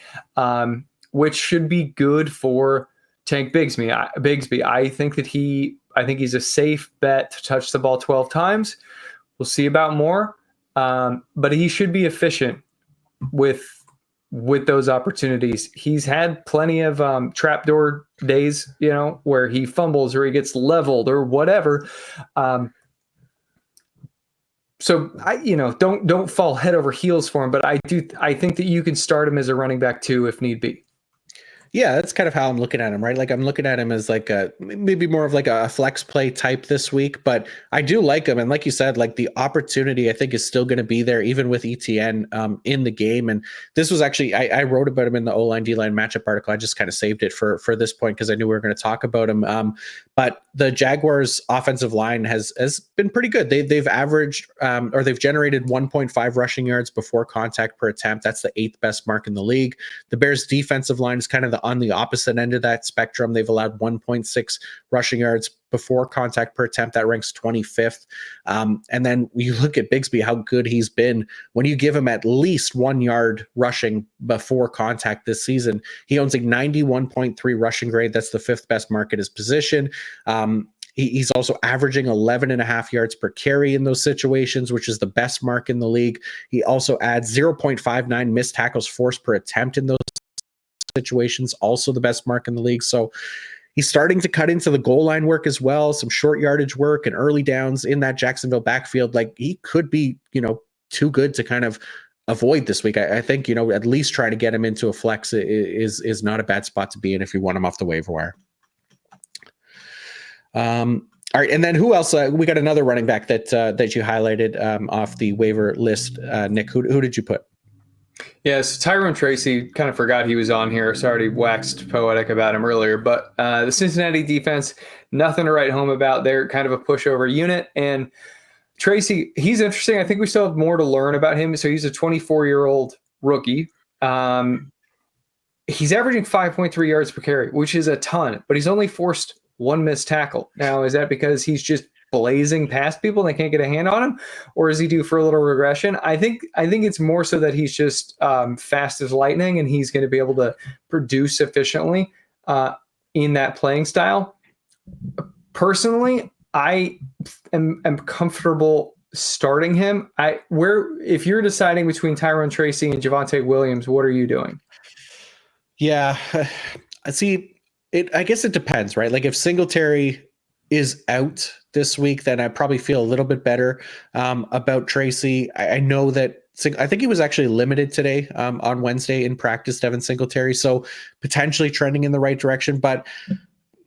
which should be good for Tank Bigsby. I think he's a safe bet to touch the ball 12 times. We'll see about more, but he should be efficient with those opportunities. He's had plenty of trapdoor days, where he fumbles or he gets leveled or whatever. So I don't fall head over heels for him, but I think that you can start him as a running back too if need be. Yeah, that's kind of how I'm looking at him, right? Like I'm looking at him as like maybe more of like a flex play type this week, but I do like him. And like you said, like the opportunity I think is still going to be there even with ETN in the game. And this was actually, I wrote about him in the O-line D-line matchup article. I just kind of saved it for this point because I knew we were going to talk about him. But the Jaguars offensive line has been pretty good. They've averaged or they've generated 1.5 rushing yards before contact per attempt. That's the 8th best mark in the league. The Bears defensive line is kind of on the opposite end of that spectrum. They've allowed 1.6 rushing yards before contact per attempt. That ranks 25th. And then you look at Bigsby, how good he's been. When you give him at least 1 yard rushing before contact this season, he owns a 91.3 rushing grade. That's the 5th best mark at his position. He's also averaging 11.5 yards per carry in those situations, which is the best mark in the league. He also adds 0.59 missed tackles forced per attempt in those situations, also the best mark in the league. So he's starting to cut into the goal line work as well, some short yardage work and early downs in that Jacksonville backfield. Like he could be, too good to kind of avoid this week. I think, at least try to get him into a flex is not a bad spot to be in if you want him off the waiver wire. All right, and then who else? We got another running back that you highlighted off the waiver list. Nick, who did you put? Yeah, so Tyrone Tracy, kind of forgot he was on here. So I already waxed poetic about him earlier. But the Cincinnati defense, nothing to write home about. They're kind of a pushover unit. And Tracy, he's interesting. I think we still have more to learn about him. So he's a 24-year-old rookie. He's averaging 5.3 yards per carry, which is a ton. But he's only forced 1 missed tackle. Now, is that because he's just blazing past people and they can't get a hand on him, or is he due for a little regression? I think it's more so that he's just fast as lightning and he's going to be able to produce efficiently in that playing style. Personally, I am comfortable starting him. If you're deciding between Tyrone Tracy and Javonte Williams, what are you doing? Yeah, see, I guess it depends, right? Like if Singletary is out this week, then I probably feel a little bit better about Tracy. I know that I think he was actually limited today on Wednesday in practice, Devin Singletary, so potentially trending in the right direction. But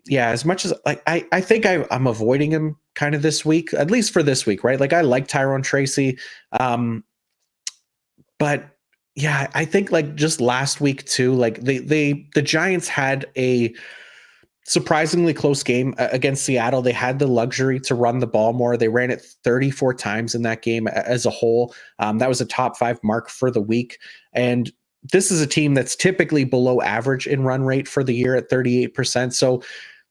yeah, as much as I think I'm avoiding him kind of this week, at least for this week, right? Like I like Tyrone Tracy, but yeah, I think like just last week too, like the Giants had a surprisingly close game against Seattle. They had the luxury to run the ball more. They ran it 34 times in that game as a whole. That was a top 5 mark for the week. And this is a team that's typically below average in run rate for the year at 38%. So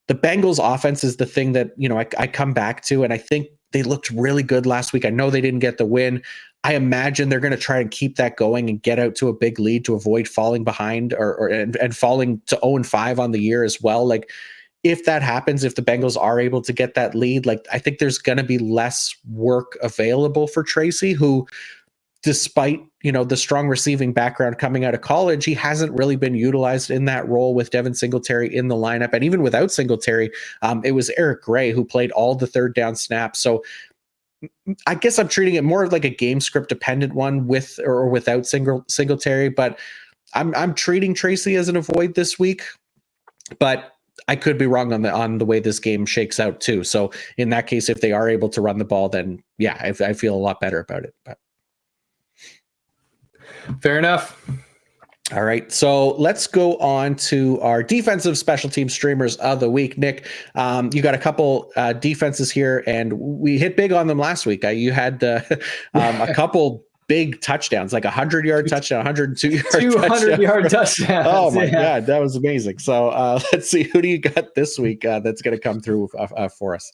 the Bengals offense is the thing that, I come back to, and I think they looked really good last week. I know they didn't get the win. I imagine they're going to try and keep that going and get out to a big lead to avoid falling behind and falling to 0-5 on the year as well. Like if that happens, if the Bengals are able to get that lead, like I think there's going to be less work available for Tracy, who despite, the strong receiving background coming out of college, he hasn't really been utilized in that role with Devin Singletary in the lineup. And even without Singletary, it was Eric Gray who played all the third down snaps. So I guess I'm treating it more like a game script dependent one with or without Singletary, but I'm treating Tracy as an avoid this week, but I could be wrong on the way this game shakes out too. So in that case, if they are able to run the ball, then yeah, I feel a lot better about it. But fair enough. All right, so let's go on to our defensive special team streamers of the week. Nick, you got a couple defenses here, and we hit big on them last week. You had a couple big touchdowns, like 100-yard touchdown, 200-yard touchdown. Oh my God, that was amazing. So let's see, who do you got this week that's going to come through for us?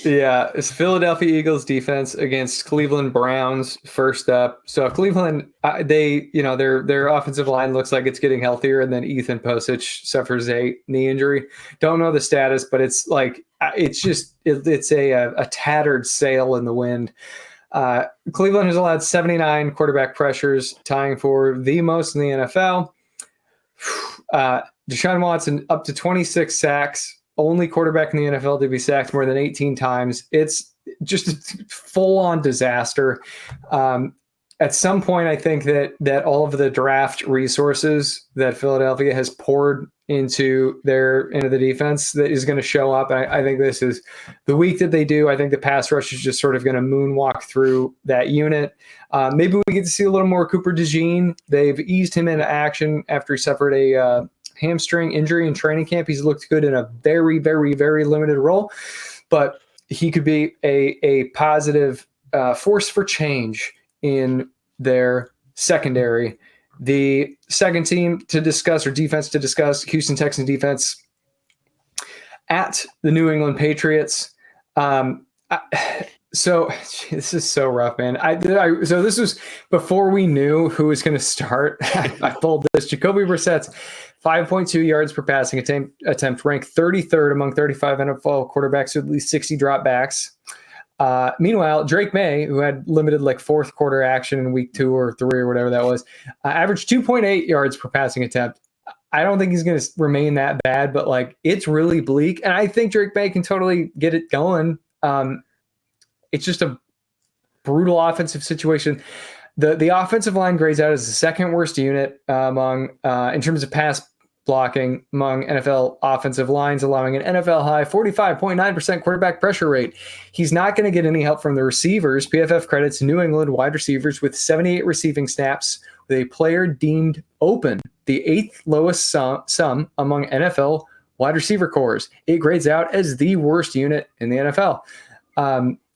Yeah, it's Philadelphia Eagles defense against Cleveland Browns first up. So Cleveland, their offensive line looks like it's getting healthier, and then Ethan Posich suffers a knee injury. Don't know the status, but it's like it's a tattered sail in the wind. Cleveland has allowed 79 quarterback pressures, tying for the most in the NFL. Deshaun Watson up to 26 sacks. Only quarterback in the NFL to be sacked more than 18 times. It's just a full-on disaster. At some point, I think that all of the draft resources that Philadelphia has poured into the defense that is going to show up. I think this is the week that they do. I think the pass rush is just sort of going to moonwalk through that unit. Maybe we get to see a little more Cooper DeJean. They've eased him into action after he suffered a hamstring injury in training camp. He's looked good in a very, very, very limited role, but he could be a positive force for change in their secondary. The second team to discuss, or defense to discuss, Houston Texans defense at the New England Patriots. So this is so rough, man. So this was before we knew who was going to start. I pulled this. Jacoby Brissett's 5.2 yards per passing attempt, ranked 33rd among 35 NFL quarterbacks with at least 60 dropbacks. Meanwhile, Drake May, who had limited fourth quarter action in week 2 or 3 or whatever that was, averaged 2.8 yards per passing attempt. I don't think he's going to remain that bad, but it's really bleak. And I think Drake May can totally get it going. It's just a brutal offensive situation. The offensive line grades out as the second worst unit among in terms of pass blocking among NFL offensive lines, allowing an NFL high 45.9% quarterback pressure rate. He's not going to get any help from the receivers. PFF credits New England wide receivers with 78 receiving snaps with a player deemed open, the 8th lowest sum among NFL wide receiver cores. It grades out as the worst unit in the NFL.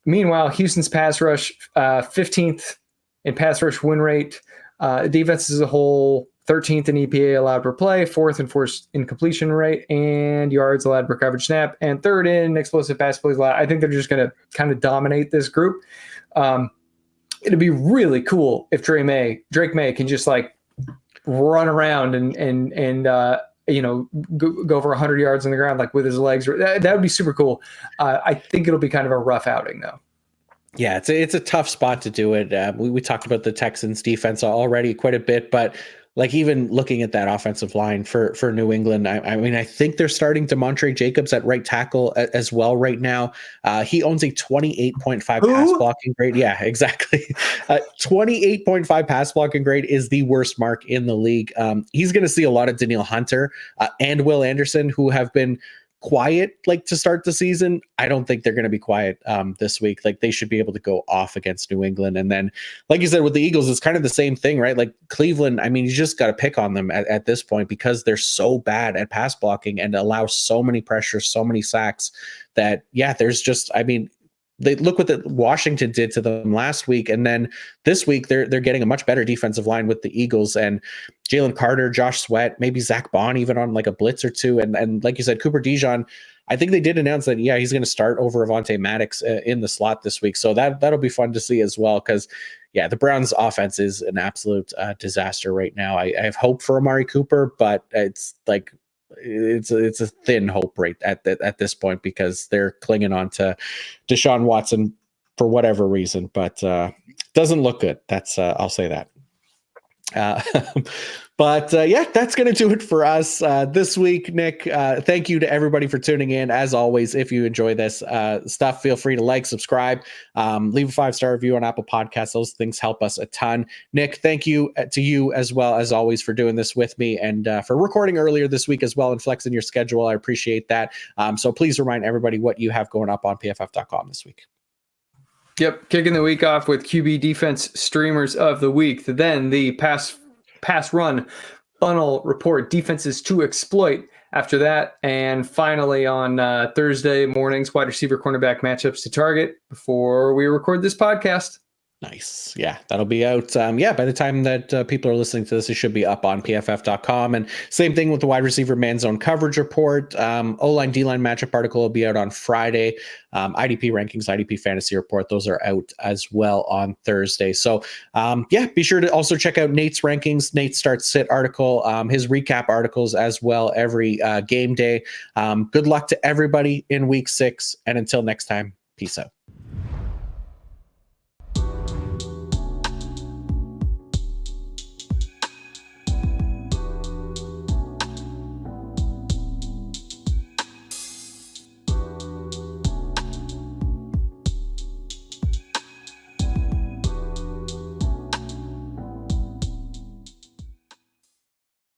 Meanwhile, Houston's pass rush, 15th in pass rush win rate. Defense as a whole, 13th in EPA allowed per play, 4th and 4th in completion rate and yards allowed per coverage snap, and 3rd in explosive pass plays allowed. I think they're just going to kind of dominate this group. It'd be really cool if Drake May can just run around and go over 100 yards on the ground with his legs. That would be super cool. I think it'll be kind of a rough outing though. Yeah, it's a tough spot to do it. We talked about the Texans defense already quite a bit, but even looking at that offensive line for New England, I mean, I think they're starting DeMontre Jacobs at right tackle as well right now. He owns a 28.5 pass blocking grade. Yeah, exactly. 28.5 pass blocking grade is the worst mark in the league. He's going to see a lot of Danielle Hunter and Will Anderson, who have been quiet to start the season. I don't think they're going to be quiet this week. They should be able to go off against New England. And then, like you said, with the Eagles, it's kind of the same thing, right? Cleveland, I mean, you just got to pick on them at this point because they're so bad at pass blocking and allow so many pressures, so many sacks that, yeah, there's just, I mean, they look what Washington did to them last week, and then this week they're getting a much better defensive line with the Eagles and Jalen Carter, Josh Sweat, maybe Zach Bond even on a blitz or two, and like you said, Cooper DeJean. I think they did announce that he's going to start over Avonte Maddox in the slot this week, so that'll be fun to see as well. Because the Browns' offense is an absolute disaster right now. I have hope for Amari Cooper, but it's it's a thin hope rate at this point because they're clinging on to Deshaun Watson for whatever reason, but doesn't look good. That's I'll say that. Uh, yeah, that's going to do it for us this week, Nick. Thank you to everybody for tuning in. As always, if you enjoy this stuff, feel free to like, subscribe, leave a 5-star review on Apple Podcasts. Those things help us a ton. Nick, thank you to you as well, as always, for doing this with me and for recording earlier this week as well and flexing your schedule. I appreciate that. So please remind everybody what you have going up on pff.com this week. Yep, kicking the week off with QB defense streamers of the week. Then the pass run funnel report, defenses to exploit. After that, and finally on Thursday mornings, wide receiver cornerback matchups to target before we record this podcast. Nice. Yeah, that'll be out. By the time that people are listening to this, it should be up on pff.com. And same thing with the wide receiver man zone coverage report. O-line, D-line matchup article will be out on Friday. IDP rankings, IDP fantasy report, those are out as well on Thursday. So be sure to also check out Nate's rankings, Nate Start Sit article, his recap articles as well every game day. Good luck to everybody in week 6. And until next time, peace out.